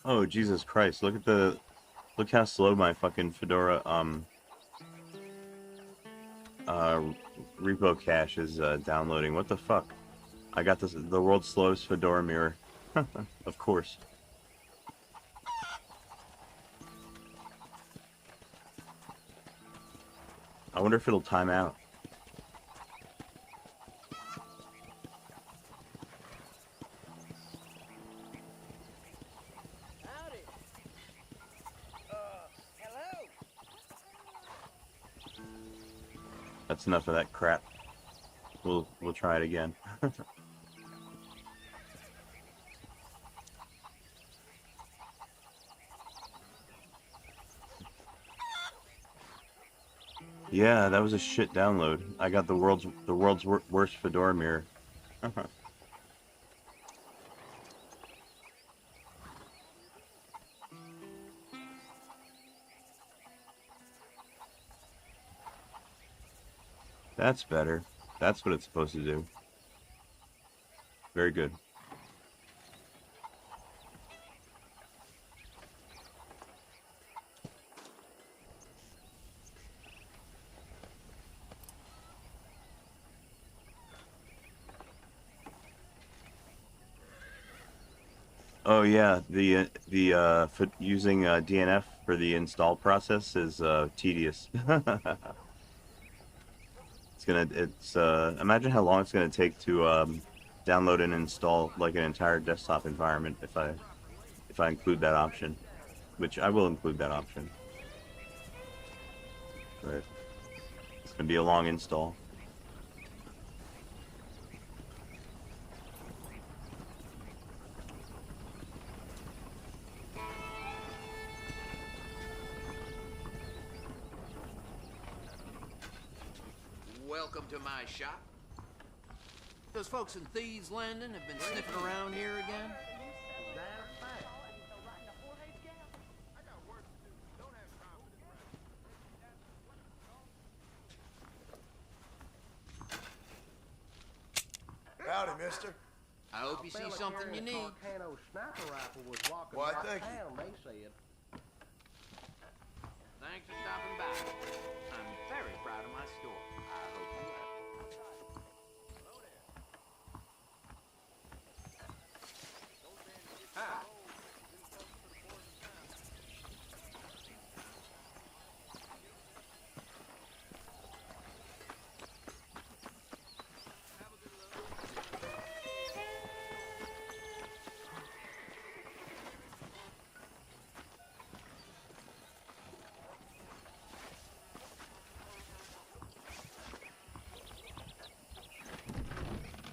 Oh, Jesus Christ. Look how slow my fucking Fedora, repo cache is, downloading. What the fuck? I got the world's slowest Fedora mirror. Of course. I wonder if it'll time out. That's enough of that crap. We'll try it again. Yeah, that was a shit download. I got the world's worst Fedora mirror. That's better. That's what it's supposed to do. Very good. Oh yeah, using DNF for the install process is tedious. Imagine how long it's gonna take to download and install like an entire desktop environment if I include that option, which I will include that option. But it's gonna be a long install. Welcome to my shop. Those folks in Thieves Landing have been sniffing around here again. Howdy, mister. I hope you see something you need. Why, thank you. Thanks for stopping by. I'm very proud of my store. I hope you like it. Hi.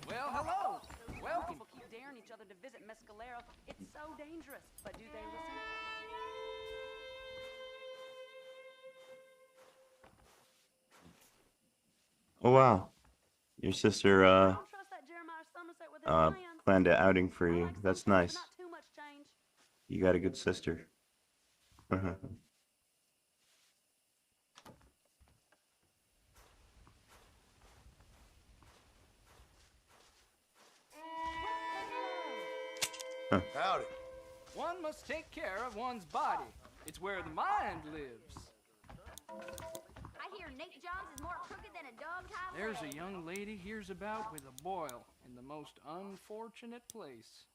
Well, hello. Welcome. People keep daring each other to visit Mescalero. It's so dangerous. But do they listen? Oh wow, your sister I don't trust that Jeremiah Somerset with his plans. planned an outing for I you. like some That's things, but nice. not too much change. You got a good sister. Howdy. One must take care of one's body. It's where the mind lives. I hear Nate Johns is more crooked than a dog tie. There's a young lady here's about with a boil in the most unfortunate place.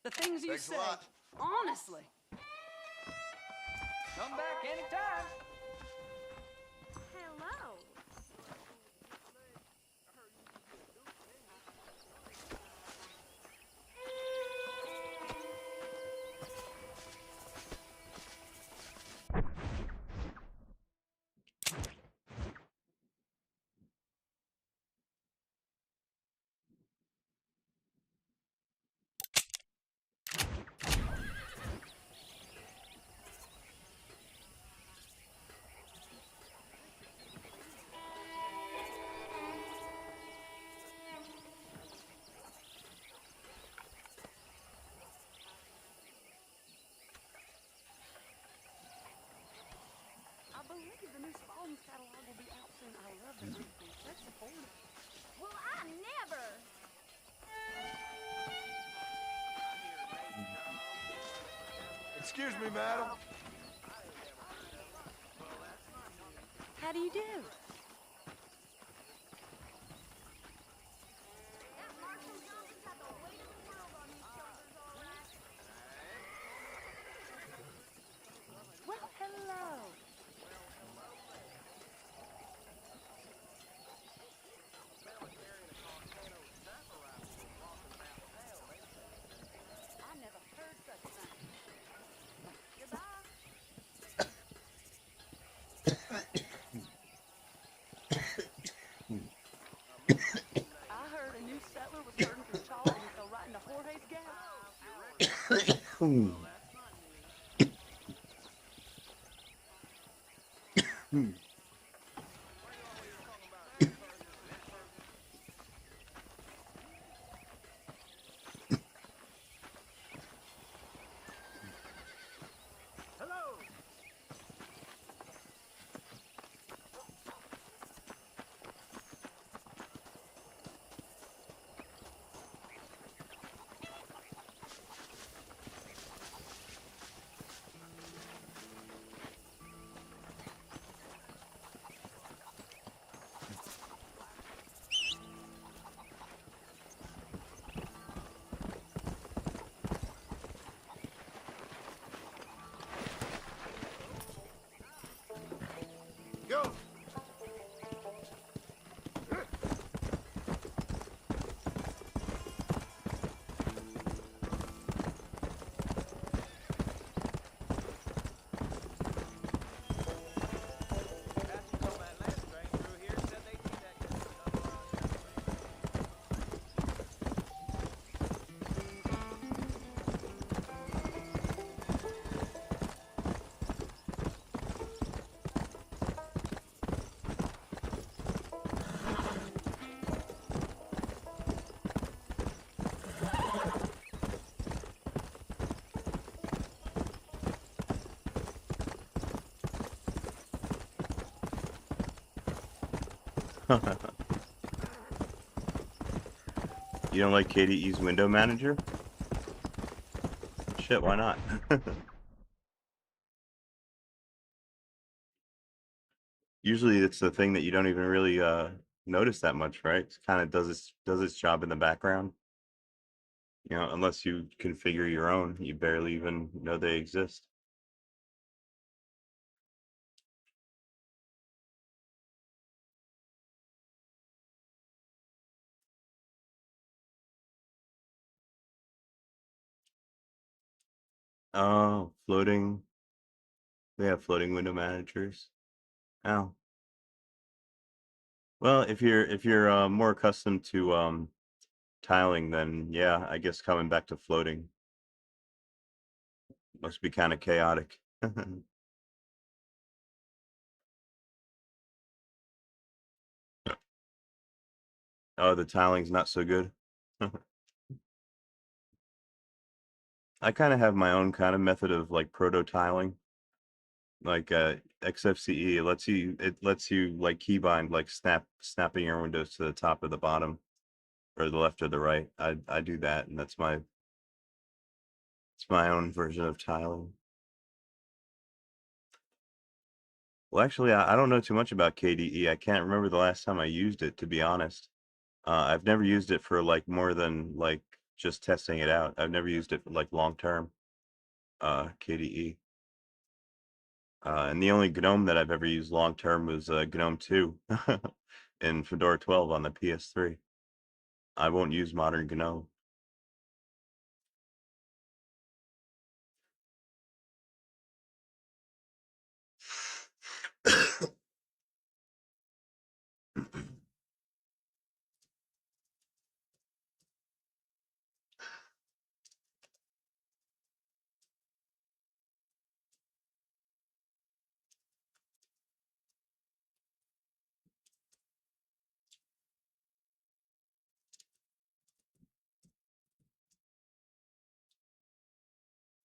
The things you Thanks a say. lot. Honestly. Come back anytime. Hello. catalog will be out soon. I love the movies. Let's support it. Well, I never. Excuse me, madam. How do you do? That Marshall Johnson's got the weight of the world on his shoulders, all right. Well, hello. I never heard such a thing. Goodbye. I heard a new settler was herding through Charles and he fell right into Jorge's gap. Go! You don't like KDE's window manager? Shit, why not? Usually it's the thing that you don't even really notice that much, right? It kind of does its job in the background. You know, unless you configure your own, you barely even know they exist. Oh, floating. They have floating window managers. Oh. Well, if you're more accustomed to tiling, then yeah, I guess coming back to floating must be kind of chaotic. Oh, the tiling's not so good. I kind of have my own kind of method of like proto tiling. Like XFCE, it lets you like keybind like snapping your windows to the top or the bottom or the left or the right. I do that, and it's my own version of tiling. Well, actually, I don't know too much about KDE. I can't remember the last time I used it, to be honest. I've never used it for like more than like just testing it out. I've never used it for like long term KDE. And the only GNOME that I've ever used long term was GNOME 2 in Fedora 12 on the PS3. I won't use modern GNOME.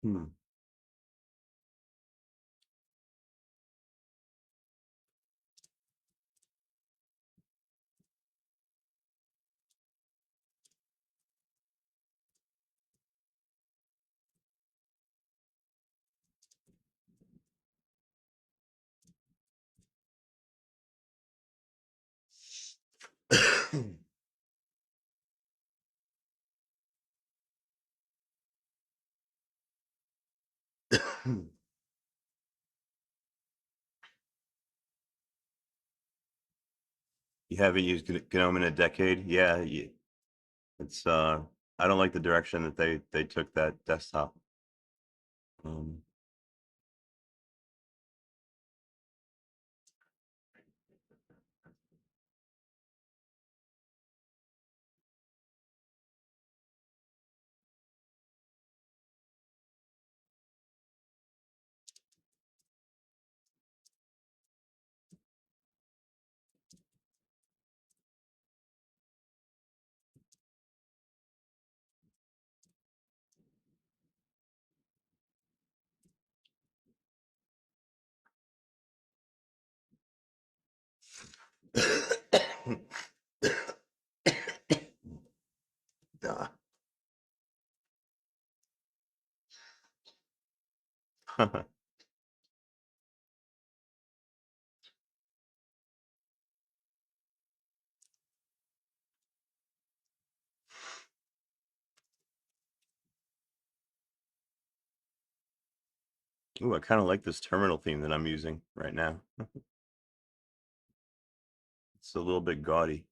Hmm. haven't used GNOME in a decade. Yeah, it's I don't like the direction that they took that desktop. Um, ah. Ooh, I kind of like this terminal theme that I'm using right now. It's a little bit gaudy.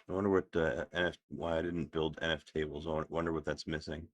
I wonder what why I didn't build NF tables. I wonder what that's missing.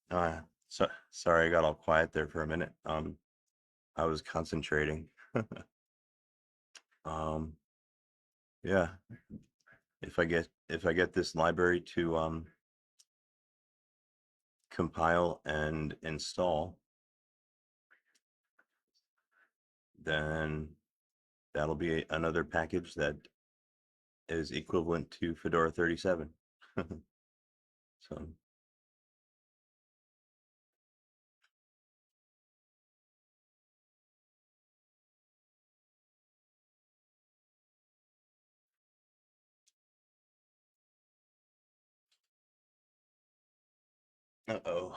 Sorry, I got all quiet there for a minute. I was concentrating. Um, yeah. If I get this library to compile and install, then that'll be another package that is equivalent to Fedora 37. So, uh-oh.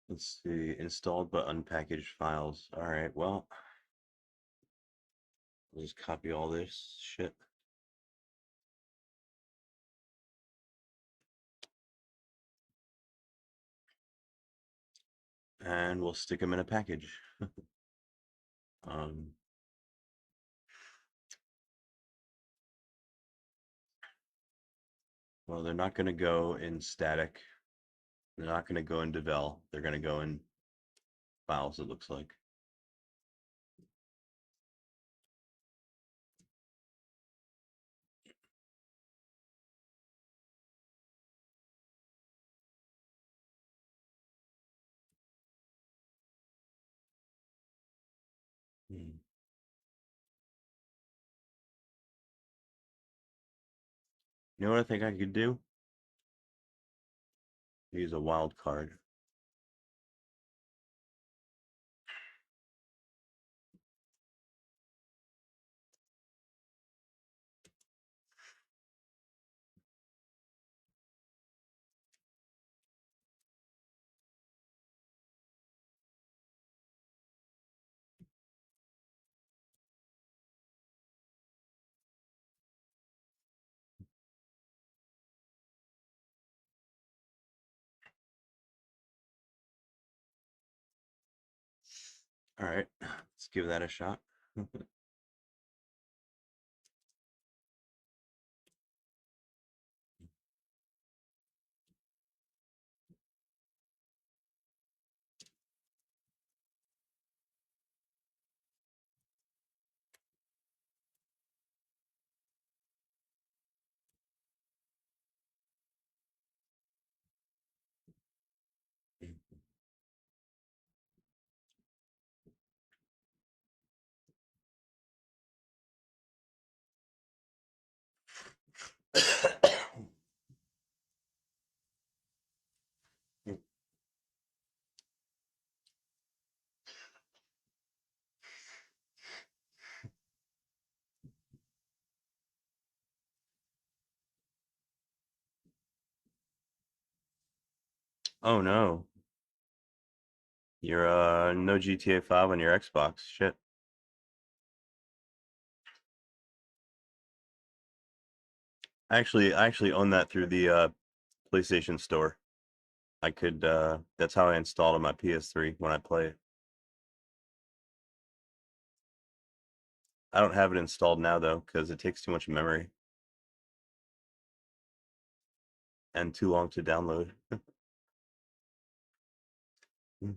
Let's see, installed but unpackaged files. All right, well, I'll just copy all this shit. And we'll stick them in a package. um, well, they're not going to go in static. They're not going to go in devel. They're going to go in files, it looks like. Hmm. You know what I think I could do? Use a wild card. All right, let's give that a shot. Oh no, you're no GTA 5 on your Xbox. Shit. I actually own that through the PlayStation Store. I could that's how I installed on my PS3 when I play it. I don't have it installed now though because it takes too much memory and too long to download. Mm,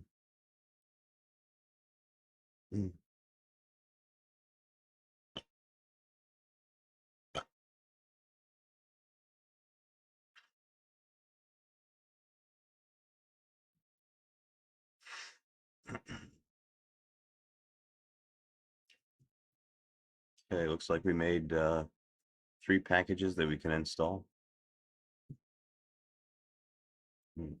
mm. Okay, looks like we made 3 packages that we can install. Mm.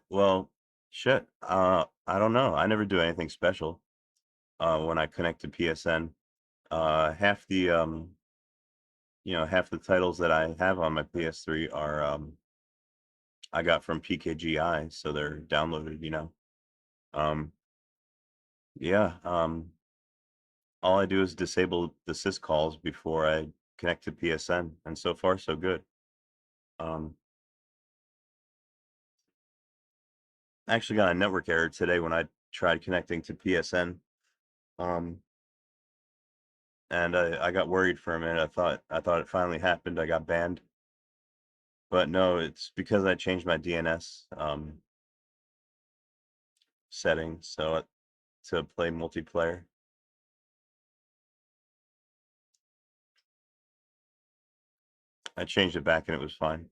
Well, shit. I don't know. I never do anything special when I connect to PSN. Half the half the titles that I have on my PS3 are I got from PKGI, so they're downloaded, Um Yeah, all I do is disable the syscalls before I connect to PSN, and so far so good. Um, I actually got a network error today when I tried connecting to PSN. Um, and I got worried for a minute. I thought it finally happened. I got banned. But no, it's because I changed my DNS settings to play multiplayer. I changed it back and it was fine.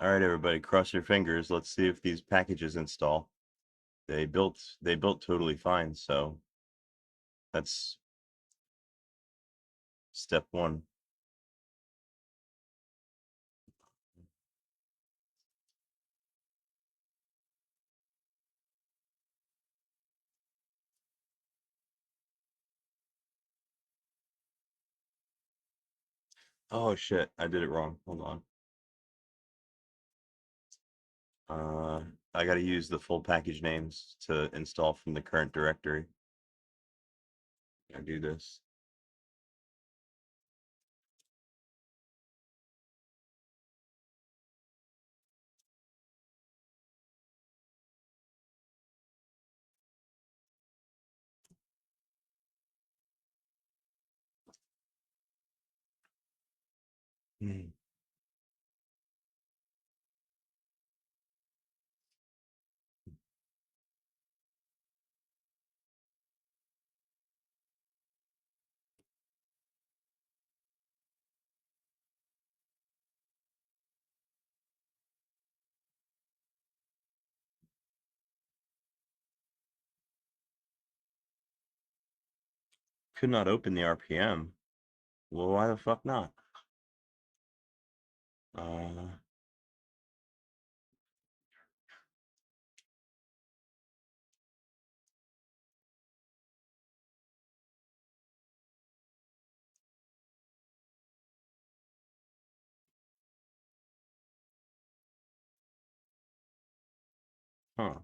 All right, everybody, cross your fingers. Let's see if these packages install. They built totally fine, so that's step one. Oh shit, I did it wrong. Hold on. Uh, I gotta use the full package names to install from the current directory. I do this. Hmm. Could not open the RPM. Well, why the fuck not? Uh, huh.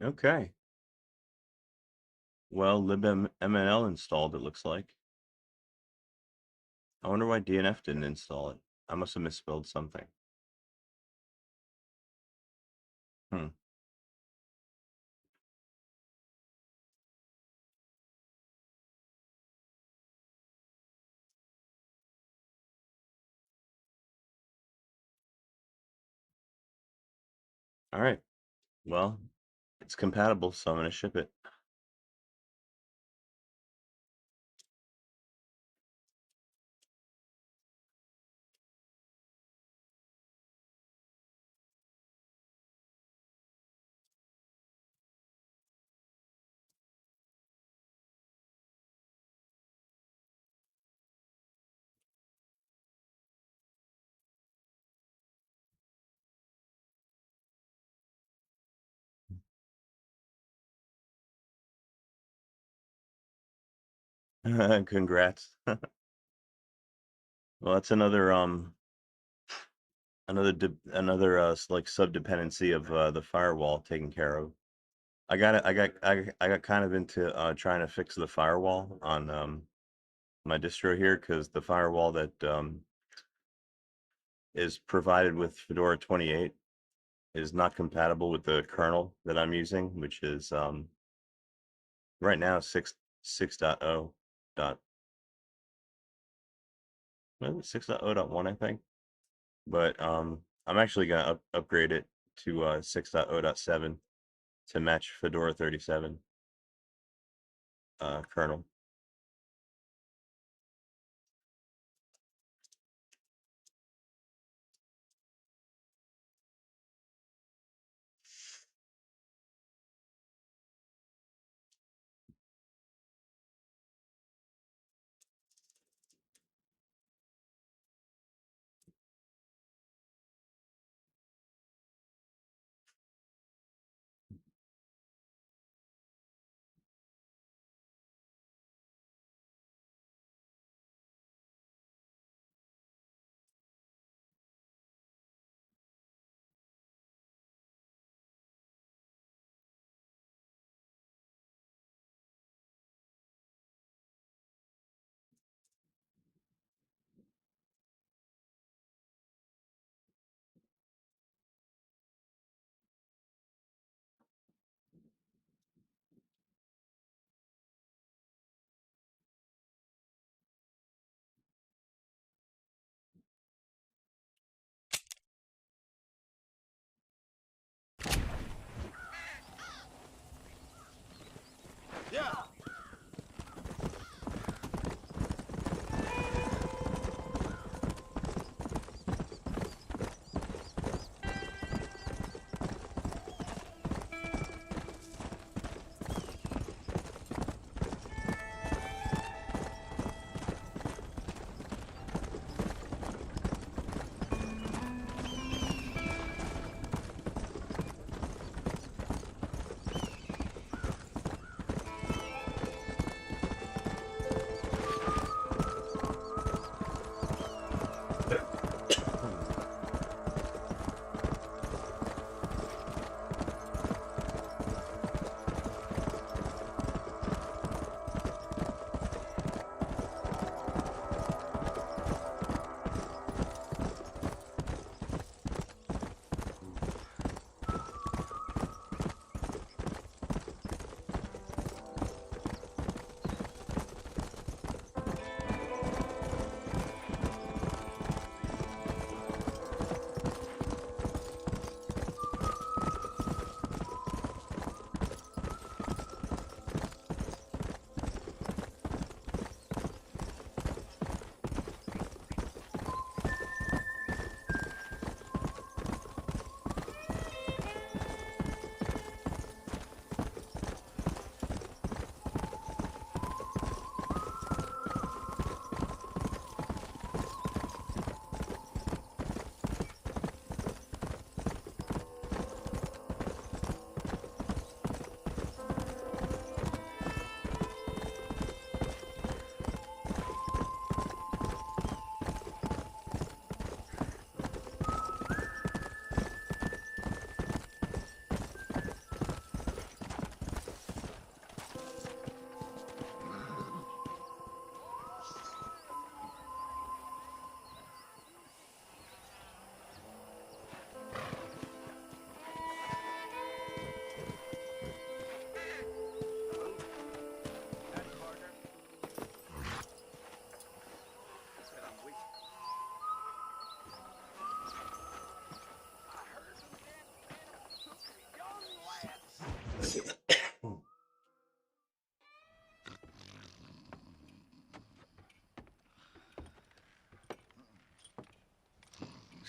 Okay. Well, libmnl installed, it looks like. I wonder why DNF didn't install it. I must have misspelled something. Hmm. All right. Well, it's compatible, so I'm going to ship it. Congrats. Well, that's another like subdependency of the firewall taken care of. I got kind of into trying to fix the firewall on my distro here because the firewall that is provided with Fedora 28 is not compatible with the kernel that I'm using, which is right now 6.0 dot 6.0.1, I think. But I'm actually gonna upgrade it to 6.0.7 to match Fedora 37 kernel.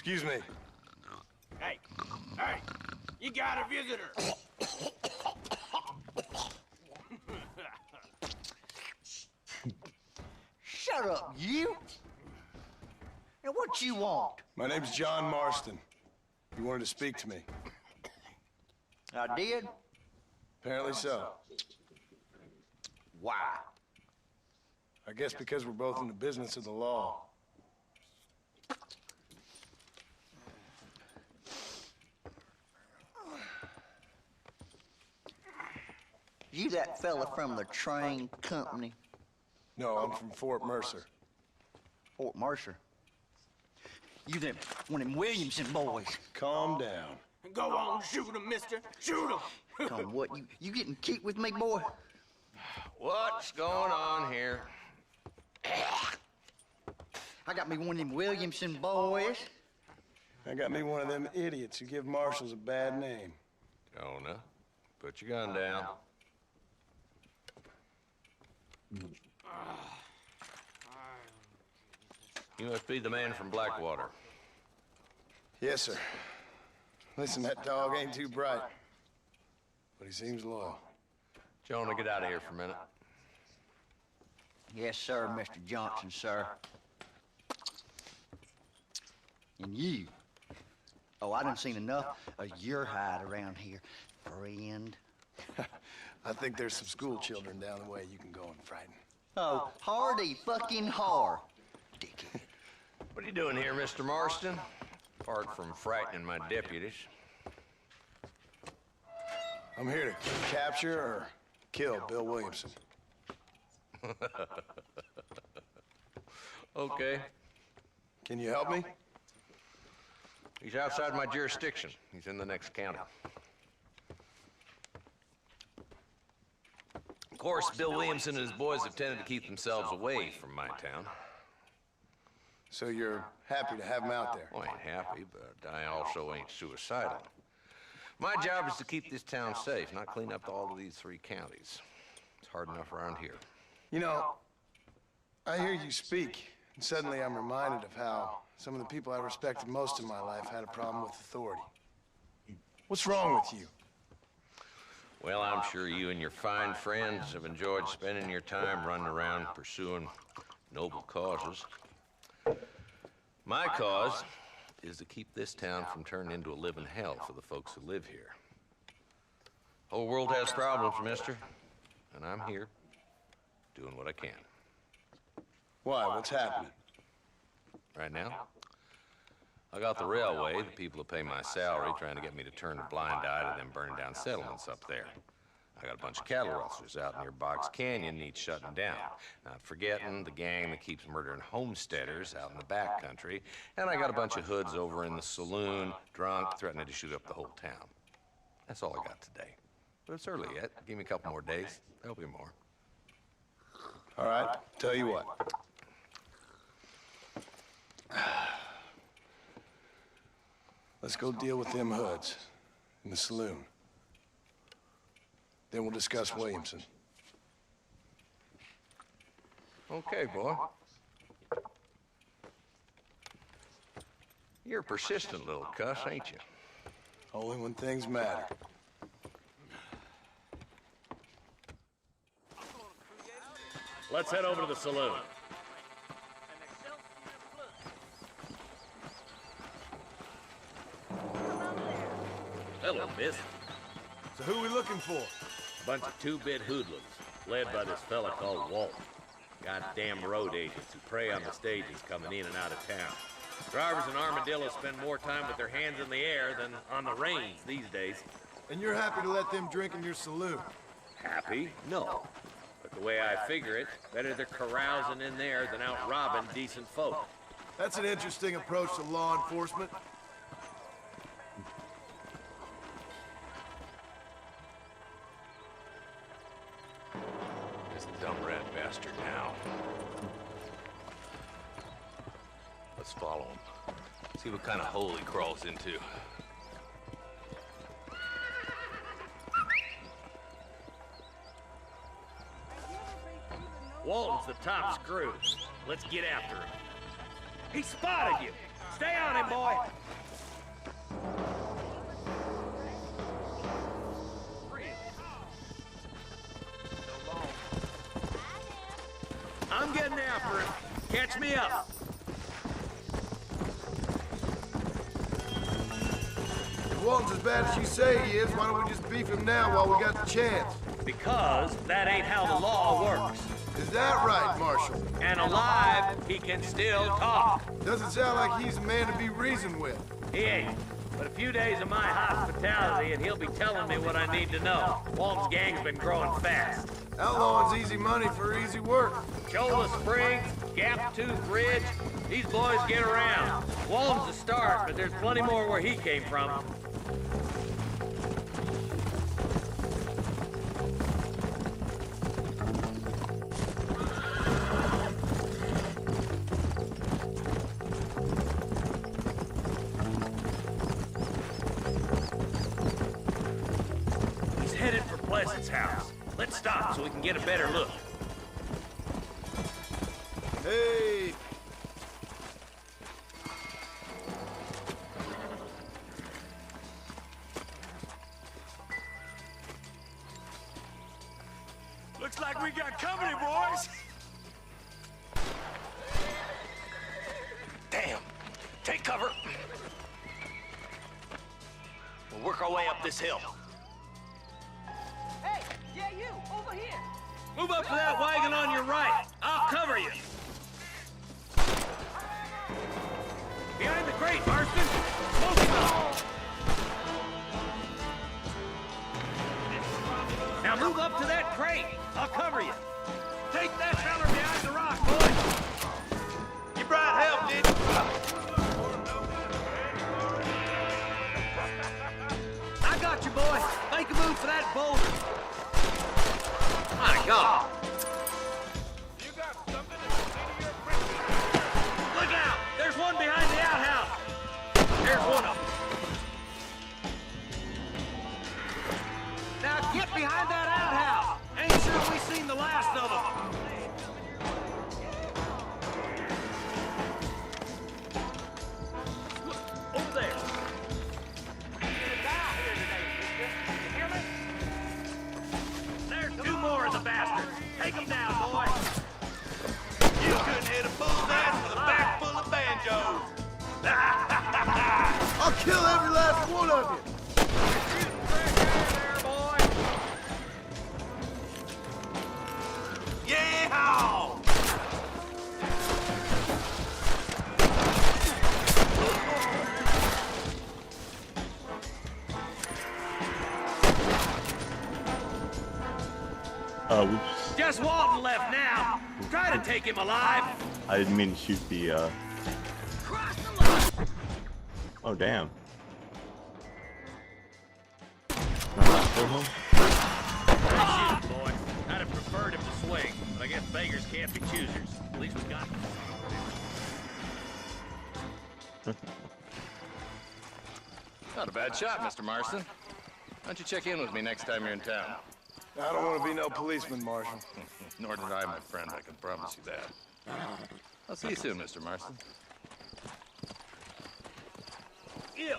Excuse me. Hey, you got a visitor. Shut up, you! Now what you want? My name's John Marston. You wanted to speak to me. I did? Apparently so. Why? I guess because we're both in the business of the law. You that fella from the train company? No, I'm from Fort Mercer. Fort Mercer? You them one of them Williamson boys. Calm down. Go on, shoot him, mister. Shoot him. Come what, you getting cute with me, boy? What's going on here? I got me one of them Williamson boys. I got me one of them idiots who give marshals a bad name. Jonah, put your gun down. You must be the man from Blackwater. Yes, sir. Listen, that dog ain't too bright, but he seems loyal. Jonah, get out of here for a minute. Yes, sir, Mr. Johnson, sir. And you. Oh, I done seen enough of your hide around here, friend. I think there's some school children down the way you can go and frighten. Oh, hardy fucking har. Dickhead. What are you doing here, Mr. Marston? Apart from frightening my deputies. I'm here to capture or kill Bill Williamson. Okay. Can you help me? He's outside my jurisdiction. He's in the next county. Of course, Bill Williamson and his boys have tended to keep themselves away from my town. So you're happy to have him out there? Well, I ain't happy, but I also ain't suicidal. My job is to keep this town safe, not clean up all of these 3 counties. It's hard enough around here. You know, I hear you speak, and suddenly I'm reminded of how some of the people I respected most in my life had a problem with authority. What's wrong with you? Well, I'm sure you and your fine friends have enjoyed spending your time running around pursuing noble causes. My cause is to keep this town from turning into a living hell for the folks who live here. Whole world has problems, mister, and I'm here doing what I can. Why? What's happening? Right now, I got the railway, the people who pay my salary, trying to get me to turn a blind eye to them burning down settlements up there. I got a bunch of cattle rustlers out near Box Canyon needs shutting down. Not forgetting the gang that keeps murdering homesteaders out in the back country. And I got a bunch of hoods over in the saloon, drunk, threatening to shoot up the whole town. That's all I got today. But it's early yet. Give me a couple more days. There'll be more. All right, tell you what. Let's go deal with them hoods in the saloon. Then we'll discuss Williamson. Okay, boy. You're a persistent little cuss, ain't you? Only when things matter. Let's head over to the saloon. Hello, miss. So who are we looking for? Bunch of 2-bit hoodlums, led by this fella called Walt. Goddamn road agents who prey on the stages coming in and out of town. Drivers in Armadillo spend more time with their hands in the air than on the reins these days. And you're happy to let them drink in your saloon? Happy? No. But the way I figure it, better they're carousing in there than out robbing decent folk. That's an interesting approach to law enforcement. This dumb rat bastard now. Let's follow him. See what kind of hole he crawls into. Walton's the top screw. Let's get after him. He spotted you! Stay on him, boy. I'm getting after him. Catch me up. If Walton's as bad as you say he is, why don't we just beef him now while we got the chance? Because that ain't how the law works. Is that right, Marshal? And alive, he can still talk. Doesn't sound like he's a man to be reasoned with. He ain't. But a few days of my hospitality and he'll be telling me what I need to know. Walton's gang's been growing fast. Outlawing's easy money for easy work. Cholla Springs, Gap Tooth Ridge, these boys get around. Walton's a start, but there's plenty more where he came from. He's headed for Pleasant's house. Let's stop so we can get a better look. Hey! Looks like we got company, boys. Damn. Take cover. We'll work our way up this hill. Hey, yeah, you, over here. Move up to that wagon on your right. I'll cover you. Behind the crate, Marston. Smoking up. Now move up to that crate. I'll cover you. Take that feller behind the rock, boy. You brought help, did you? I got you, boy. Make a move for that boulder. My God. You got something to say to your friend. Look out! There's one behind the outhouse. There's one of them. Now get behind that outhouse. Ain't sure we seen the last of them. Over there. There's two more of the bastards. Take them down, boy. You couldn't hit a bull's ass with a bag full of banjos. I'll kill every last one of you! Yeehaw! Whoops. Just Walton left now. Try to take him alive. I didn't mean to shoot the, Oh, damn. Shoot, boy. I'd have preferred him to swing, but I guess beggars can't be choosers. At least we got him. Not a bad shot, Mr. Marston. Why don't you check in with me next time you're in town? I don't want to be no policeman, Marshal. Nor did I, my friend. I can promise you that. I'll see you soon, Mr. Marston. Yeah.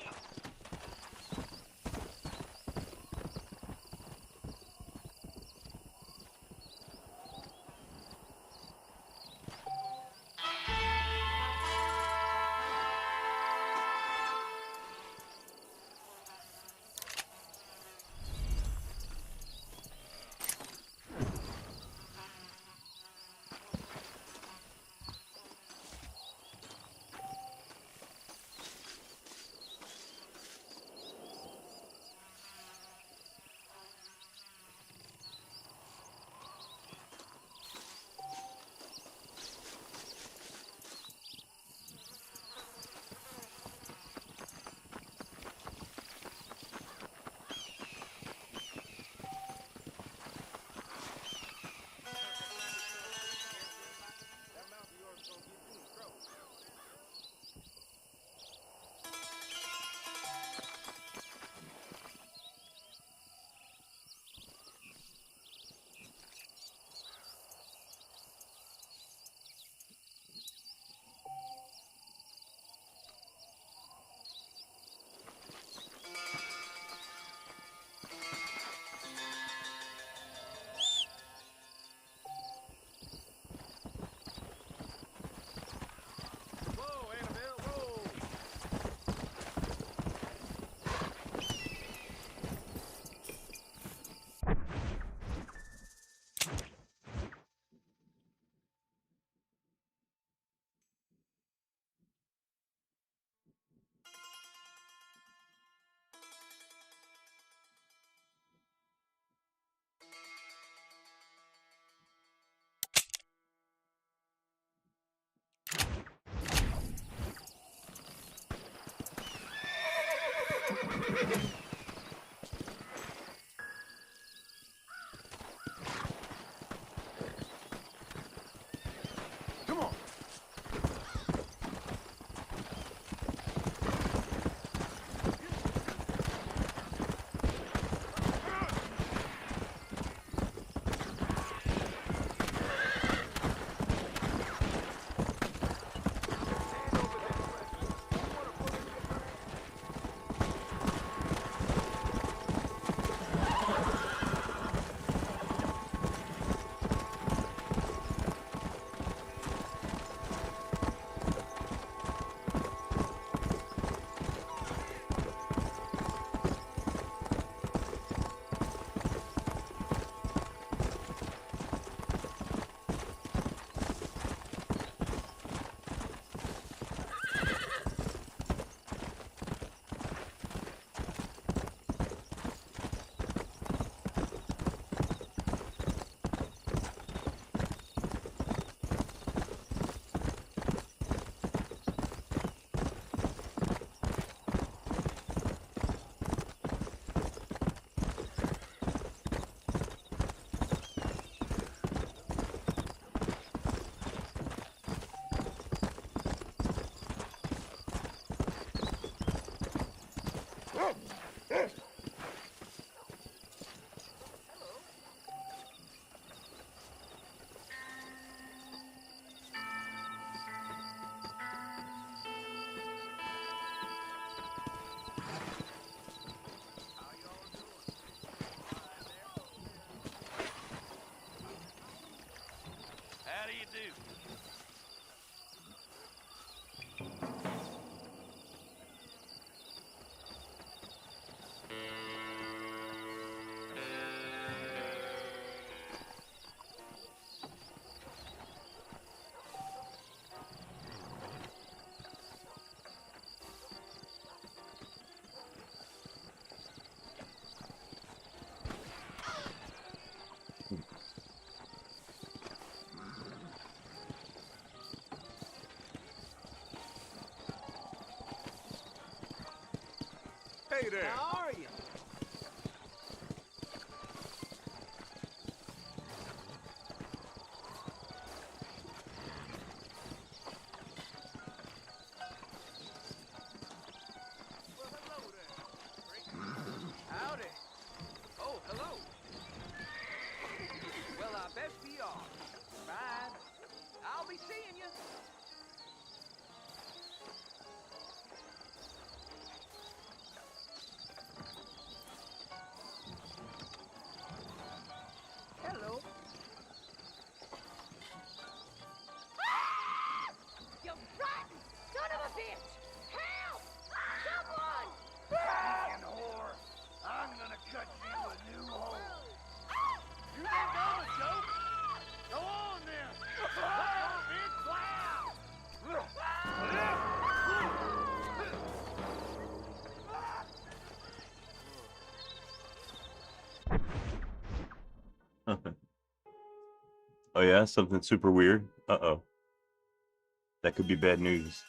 How do you do? Hey there. How are you? Well, hello there. Howdy. Oh, hello. Well, I best be off. Bye. I'll be seeing you. Hello. You rotten son of a bitch! Help! Someone! Sneaking whore. I'm gonna cut you a new hole. You think I'm a joke? Go on then. Let's go, bitch. Oh yeah, something super weird. Uh-oh. That could be bad news.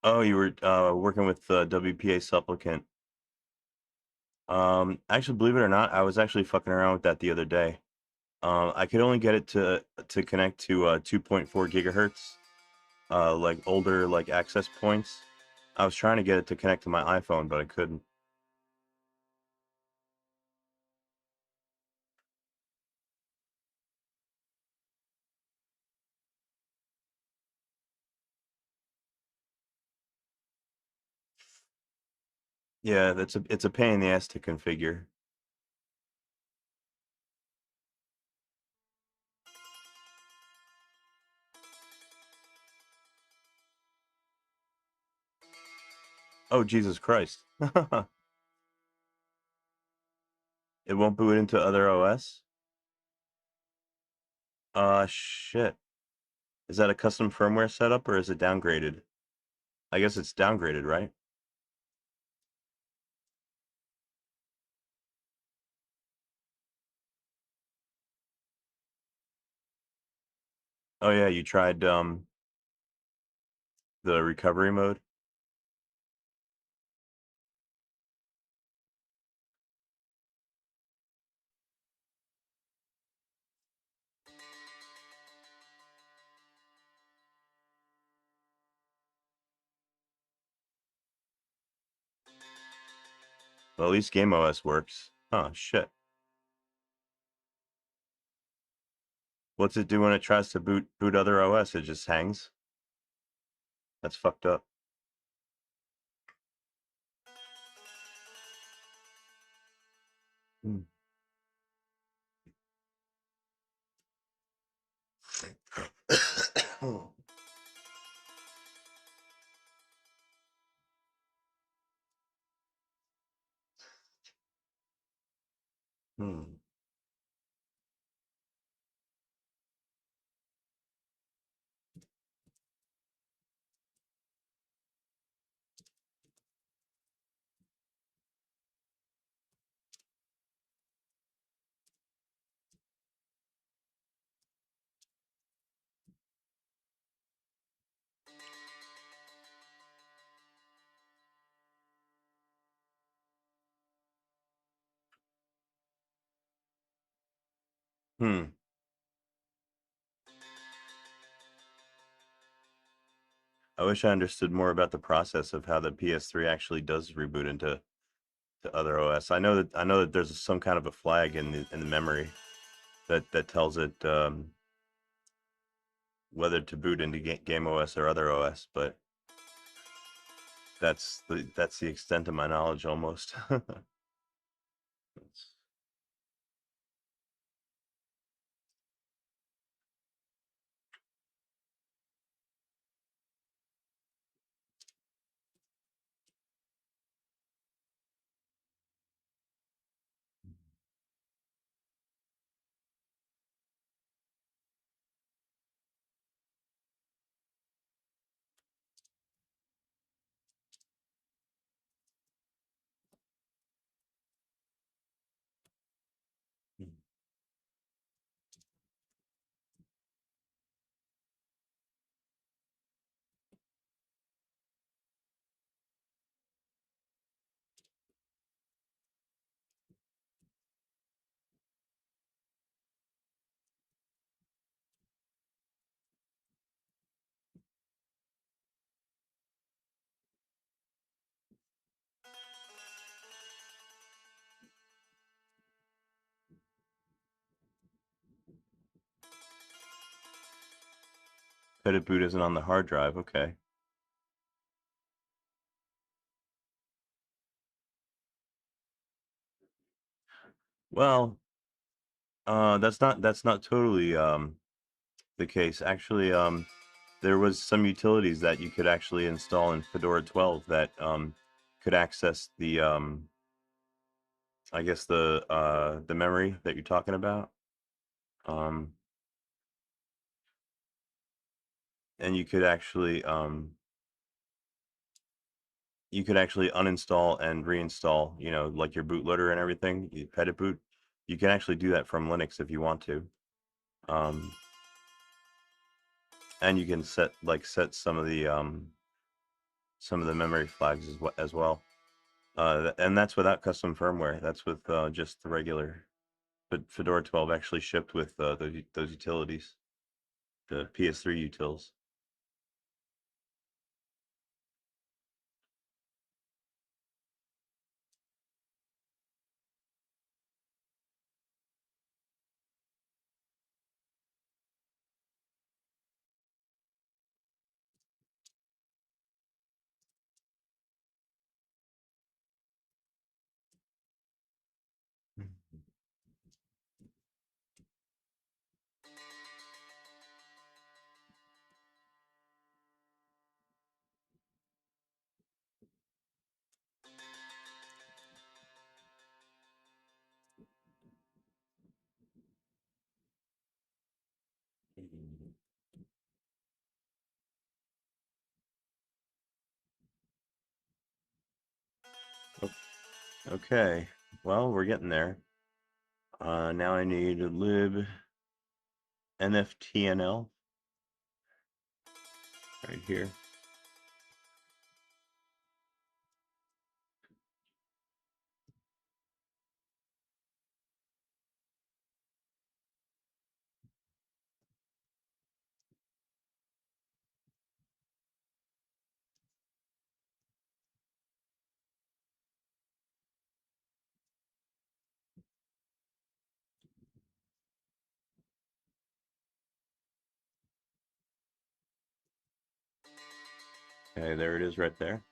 Oh, you were working with WPA Supplicant. Actually, believe it or not, I was actually fucking around with that the other day. I could only get it to connect to 2.4 gigahertz, like older like access points. I was trying to get it to connect to my iPhone, but I couldn't. Yeah, it's a pain in the ass to configure. Oh, Jesus Christ. It won't boot into other OS? Shit. Is that a custom firmware setup or is it downgraded? I guess it's downgraded, right? Oh yeah, you tried the recovery mode? Well, at least Game OS works. Oh shit. What's it do when it tries to boot other OS? It just hangs? That's fucked up. Hmm. Hmm. Hmm. I wish I understood more about the process of how the PS3 actually does reboot into to other OS. I know that there's some kind of a flag in the memory that tells it whether to boot into Game OS or other OS, but that's the extent of my knowledge almost. Pettit boot isn't on the hard drive. Okay. Well, that's not totally the case. Actually, there was some utilities that you could actually install in Fedora 12 that could access the I guess the memory that you're talking about. Um, and you could actually uninstall and reinstall, you know, like your bootloader and everything, Pettit boot. You can actually do that from Linux if you want to. Um, and you can set some of the memory flags as well. And that's without custom firmware. That's with just the regular. But Fedora 12 actually shipped with those utilities, the PS3 utils. Okay, well, we're getting there. Now I need lib nftnl right here. Okay, there it is right there.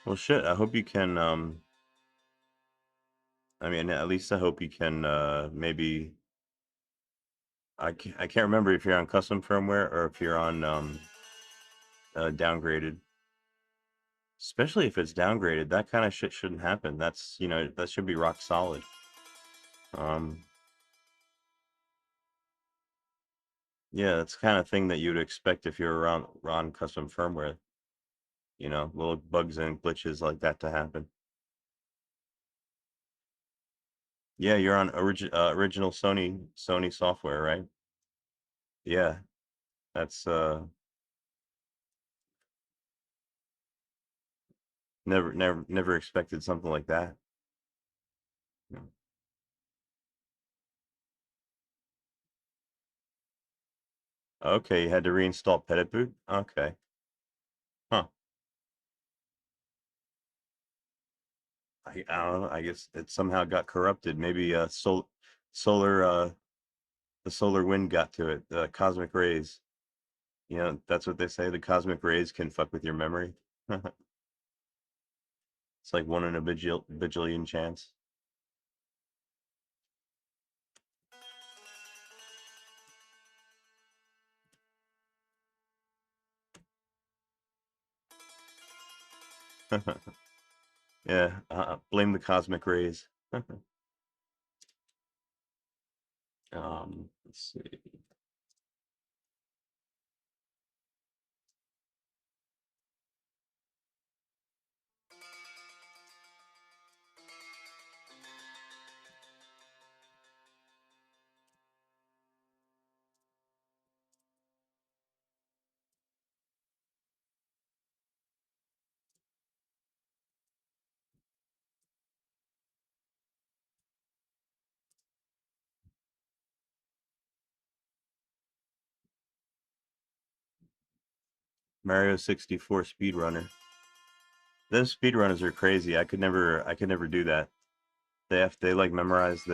Well, shit, I hope you can, I mean, at least I hope you can, maybe, I can't remember if you're on custom firmware or if you're on, downgraded. Especially if it's downgraded, that kind of shit shouldn't happen. That's, you know, that should be rock solid. Yeah, that's the kind of thing that you would expect if you're on custom firmware. You know, little bugs and glitches like that to happen. Yeah, you're on original Sony software, right? Yeah, that's never expected something like that. Yeah. Okay, you had to reinstall Pettit boot. Okay, huh? I don't know. I guess it somehow got corrupted. Maybe solar the solar wind got to it. The cosmic rays. You know, that's what they say. The cosmic rays can fuck with your memory. It's like one in a bajillion chance. Yeah, blame the cosmic rays. Let's see. Mario 64 speedrunner. Those speedrunners are crazy. I could never do that. They like memorize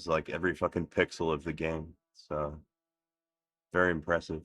like every fucking pixel of the game. So very impressive.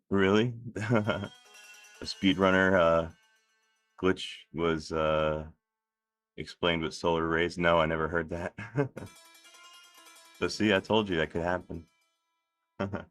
Really? A speedrunner glitch was explained with solar rays? No, I never heard that. So see, I told you that could happen. Huh.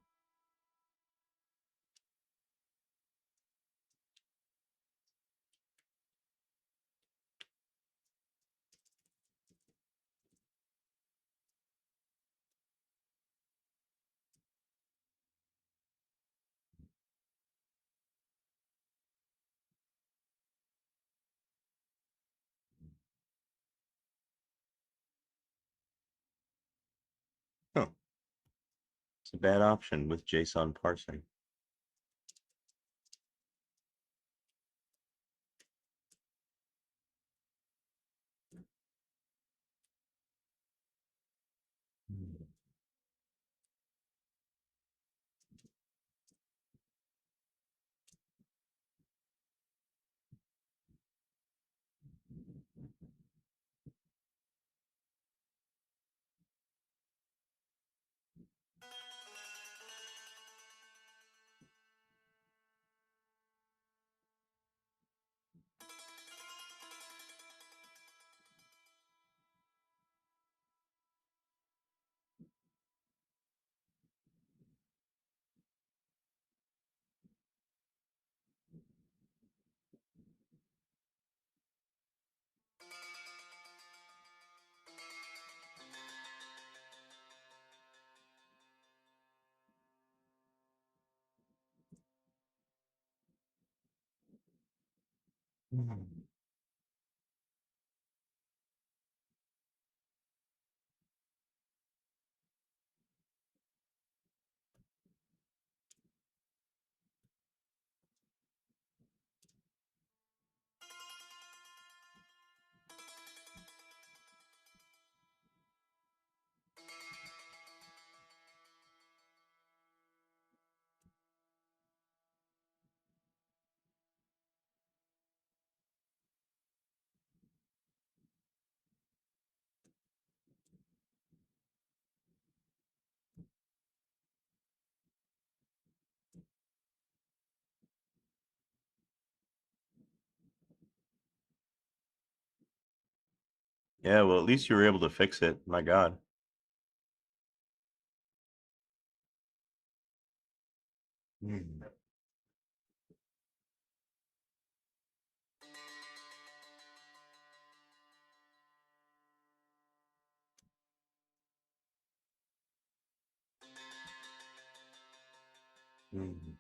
It's a bad option with JSON parsing. Yeah, well, at least you were able to fix it. My God. Hmm. Hmm.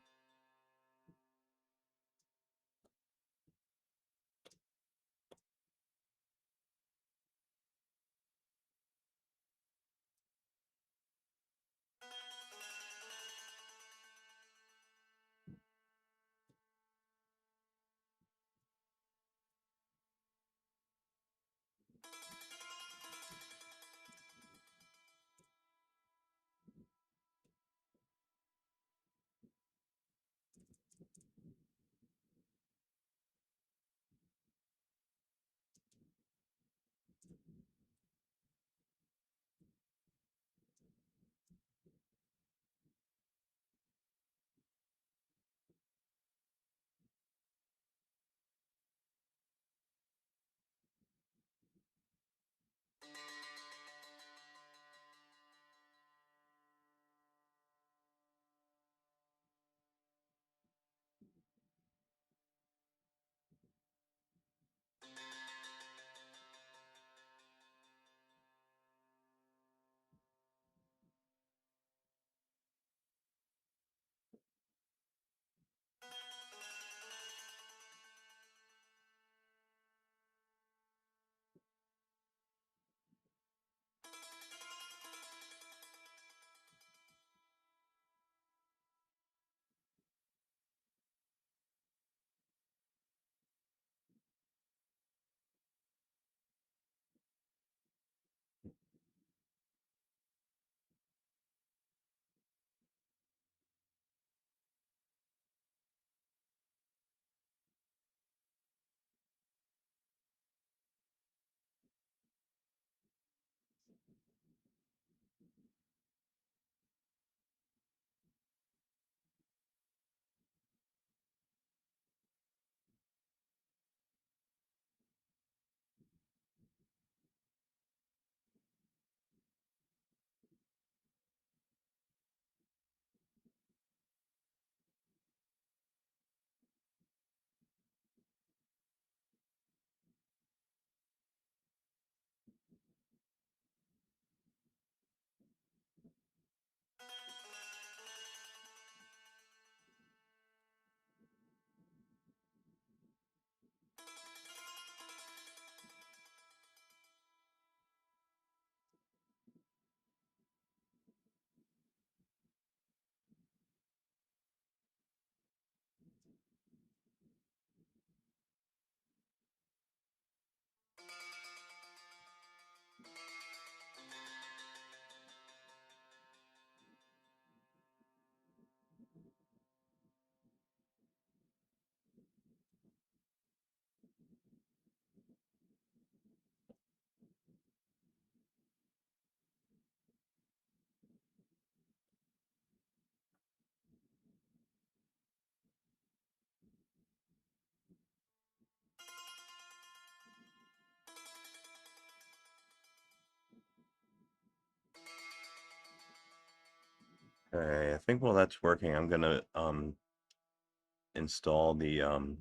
Okay, I think while that's working, I'm gonna install the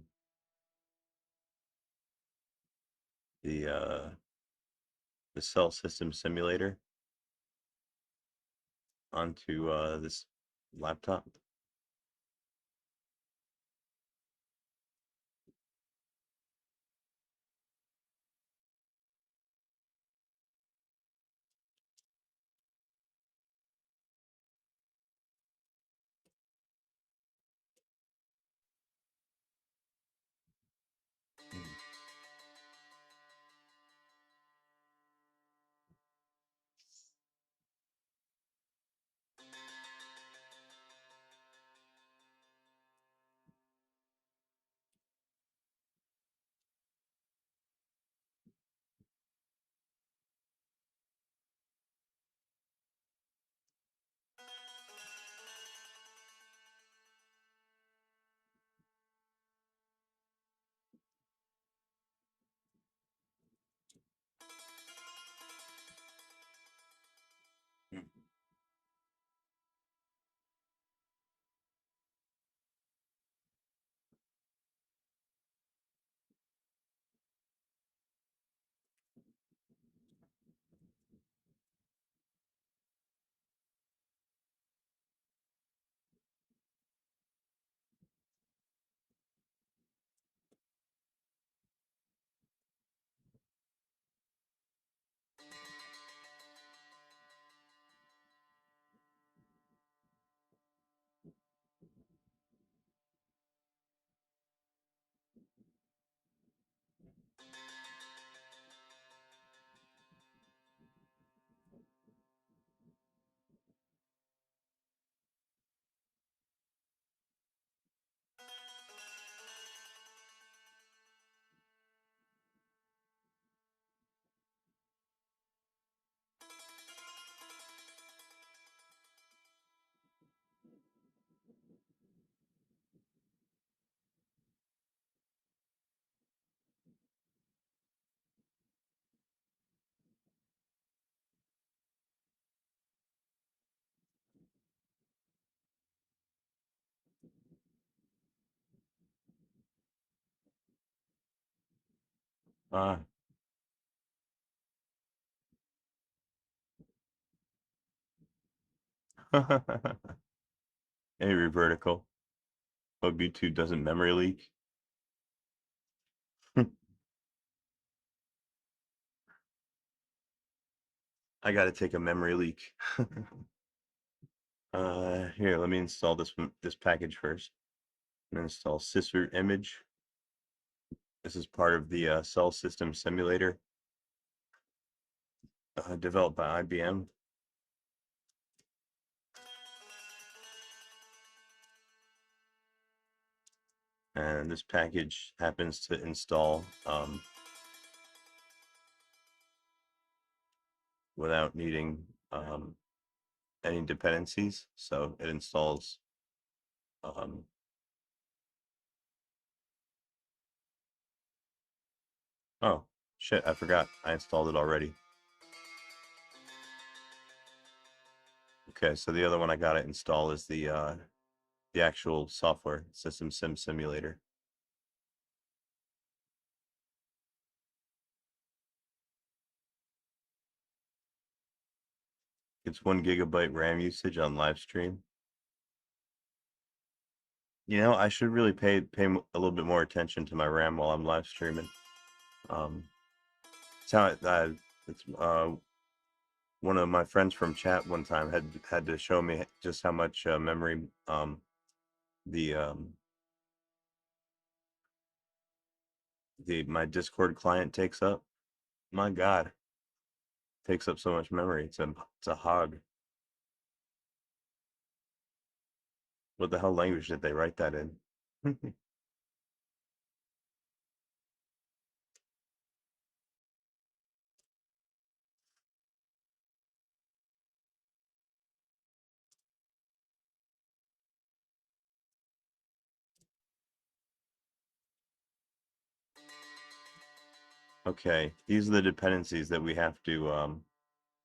cell system simulator onto this laptop. Ah. Hey, Revertical. Hope YouTube doesn't memory leak. I gotta take a memory leak. Here, let me install this package first. I'm gonna install sysroot image. This is part of the cell system simulator developed by IBM. And this package happens to install without needing any dependencies. So it installs oh shit, I forgot. I installed it already. Okay, so the other one I gotta install is the actual software, System Sim Simulator. It's 1 GB RAM usage on live stream. You know, I should really pay a little bit more attention to my RAM while I'm live streaming. It's how it's one of my friends from chat one time had to show me just how much memory the my Discord client takes up. My God, takes up so much memory. It's a hog. What the hell language did they write that in? Okay, these are the dependencies that we have to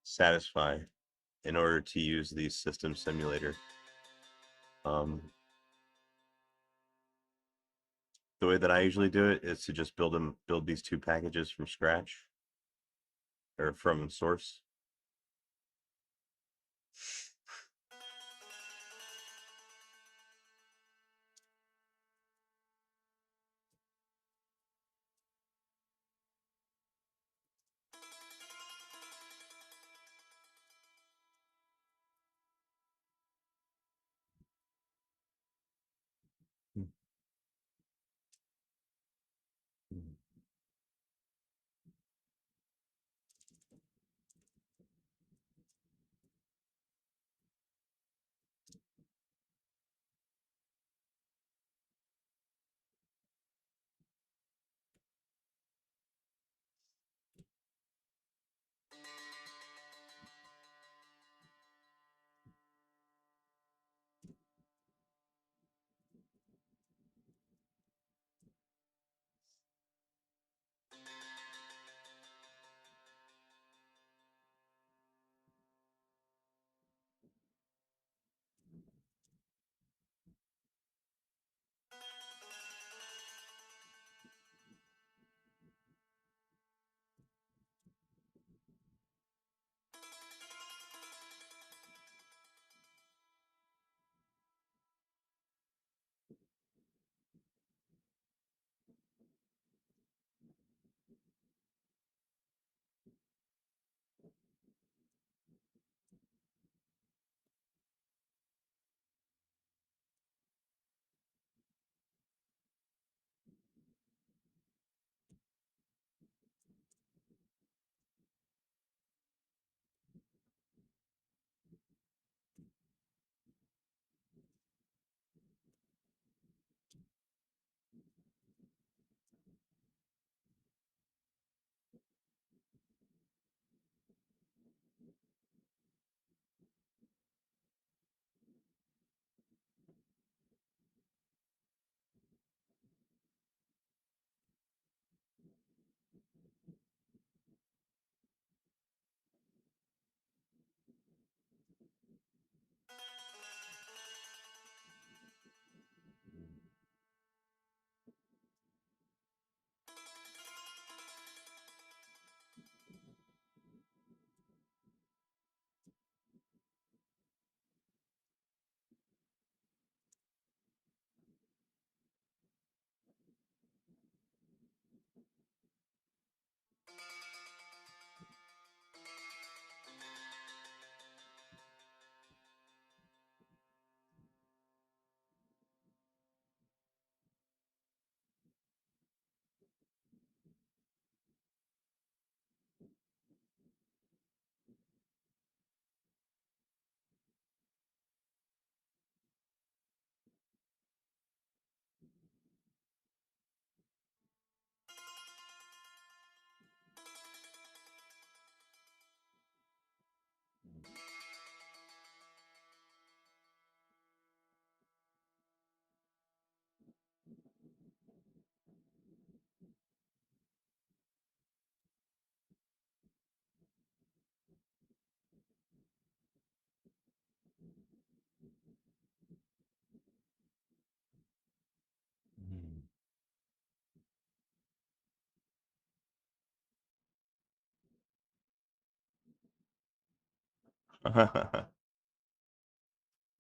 satisfy in order to use the system simulator. Um, the way that I usually do it is to just build these two packages from scratch or from source.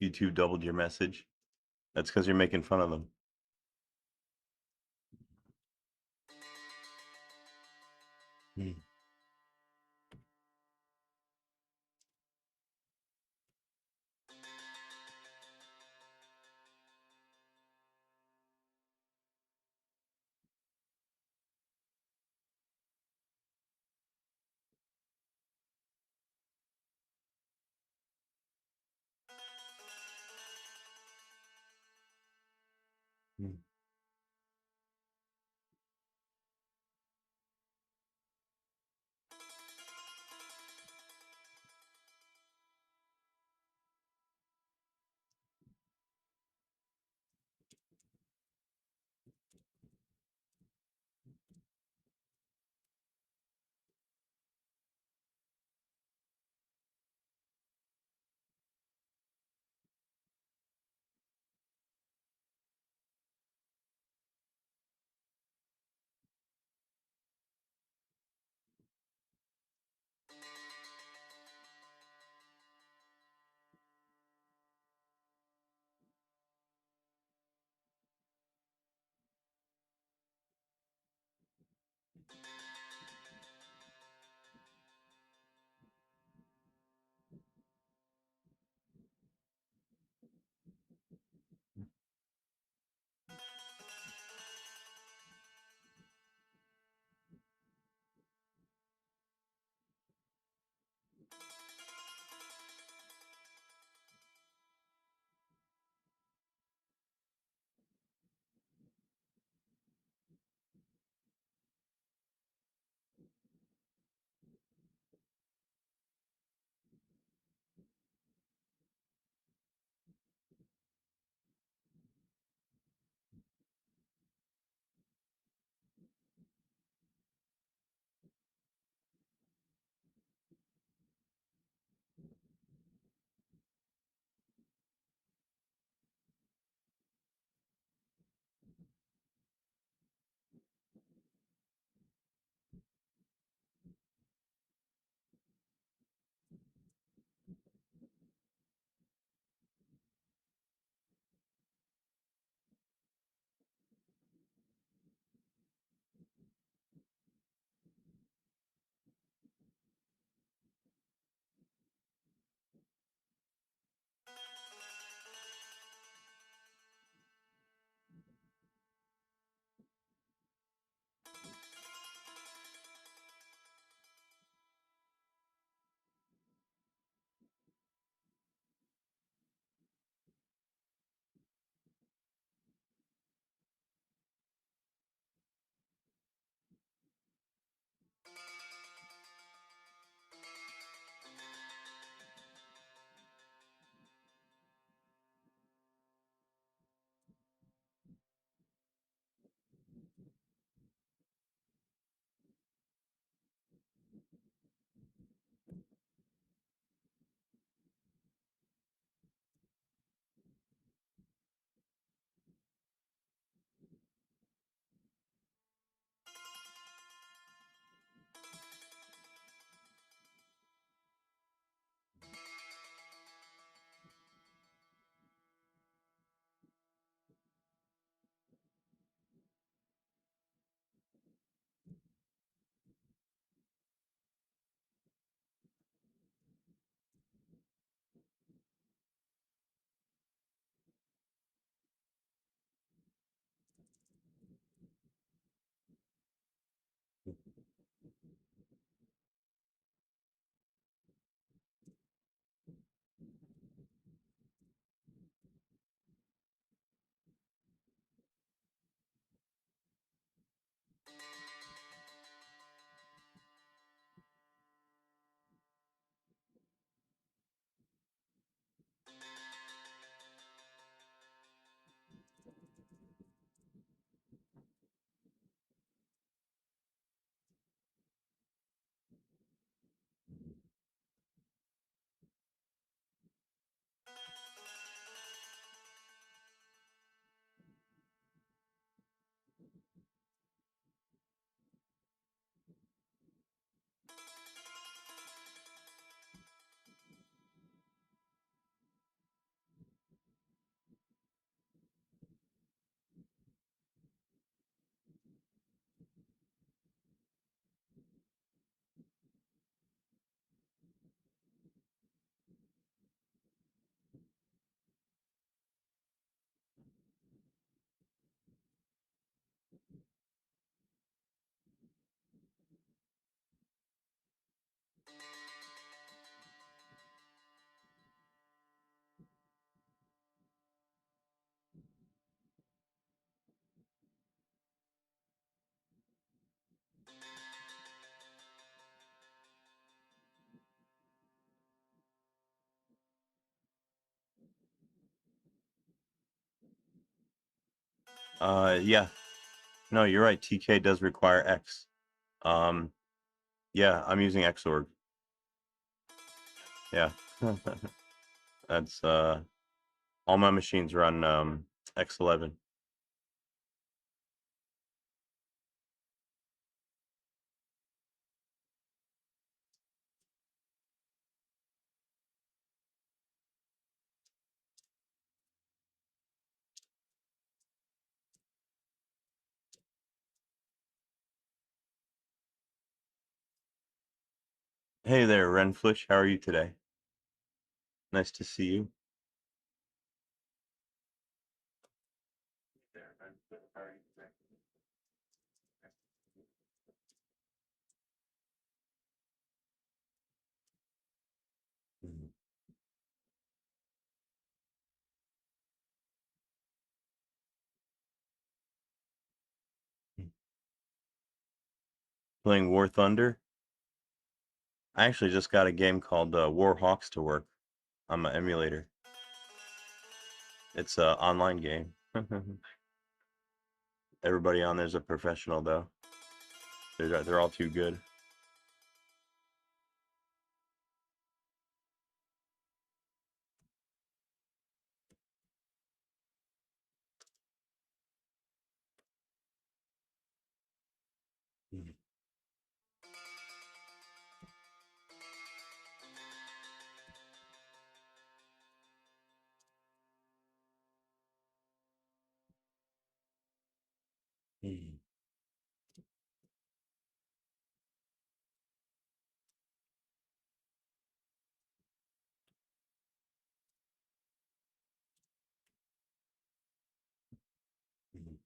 YouTube doubled your message. That's because you're making fun of them. Hmm. Hmm. Yeah. No, you're right. TK does require X. Yeah, I'm using Xorg. Yeah. That's all my machines run X11. Hey there, Renflish. How are you today? Nice to see you. Mhm. Playing War Thunder. I actually just got a game called War Hawks to work on my emulator. It's an online game. Everybody on there's a professional though. They're all too good. Mhm. Mhm. Mhm.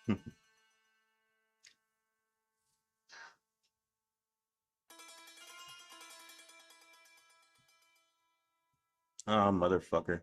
Oh, motherfucker.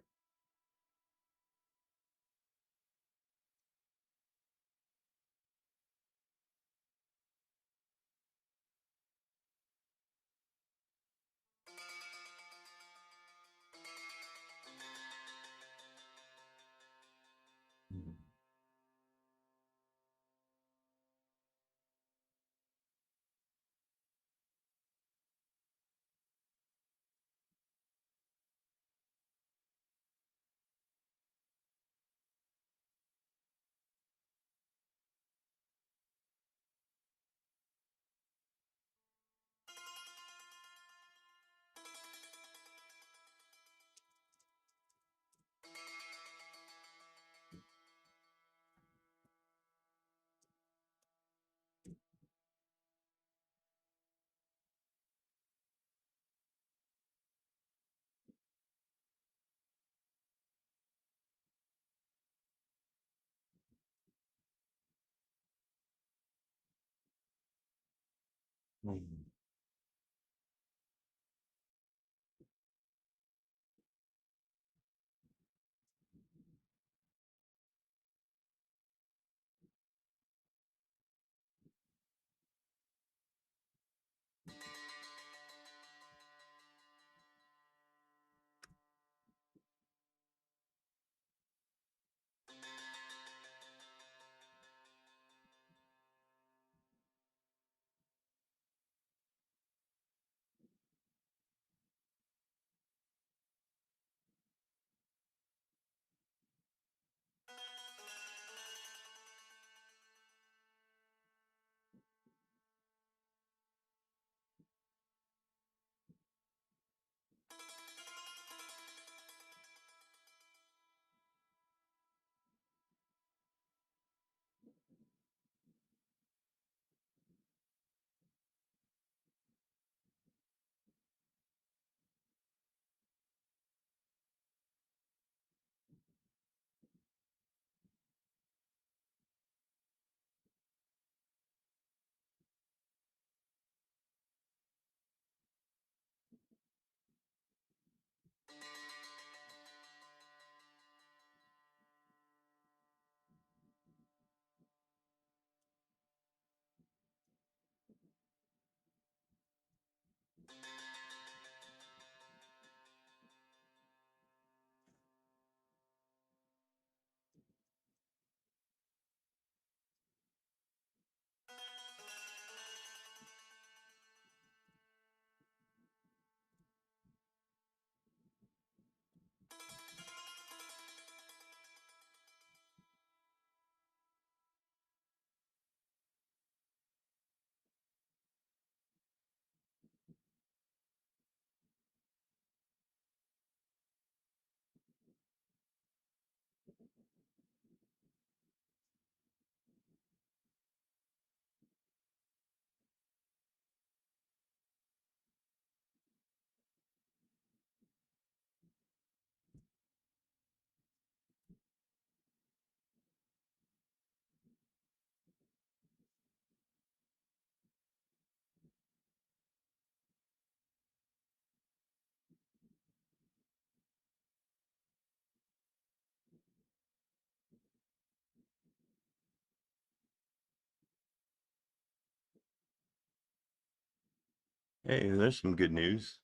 Hey, there's some good news.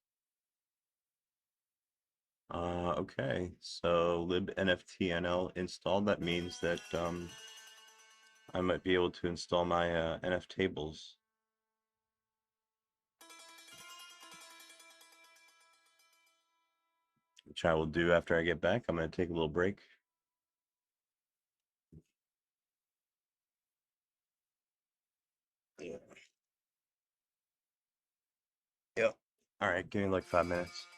Okay, so libnftnl installed. That means that I might be able to install my NF tables, which I will do after I get back. I'm going to take a little break. Yeah. Yep. All right, give me like 5 minutes.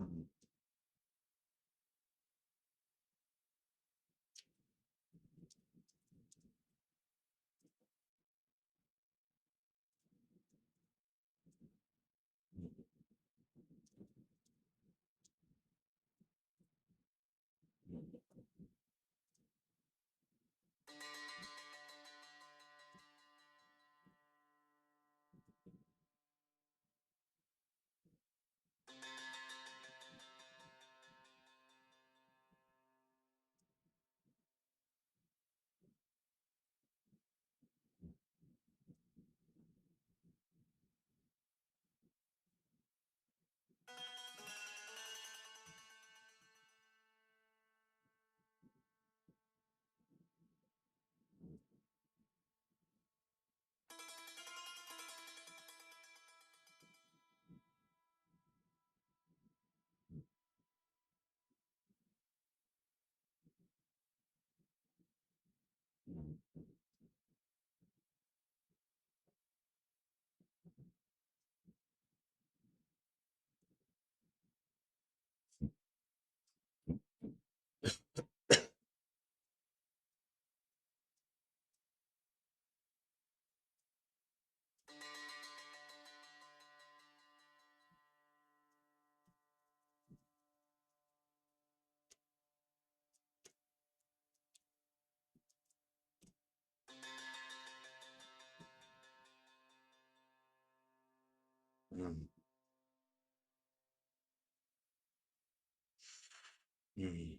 Mm. Mm. Mm.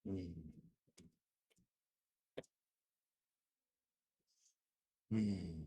Mm. Mm.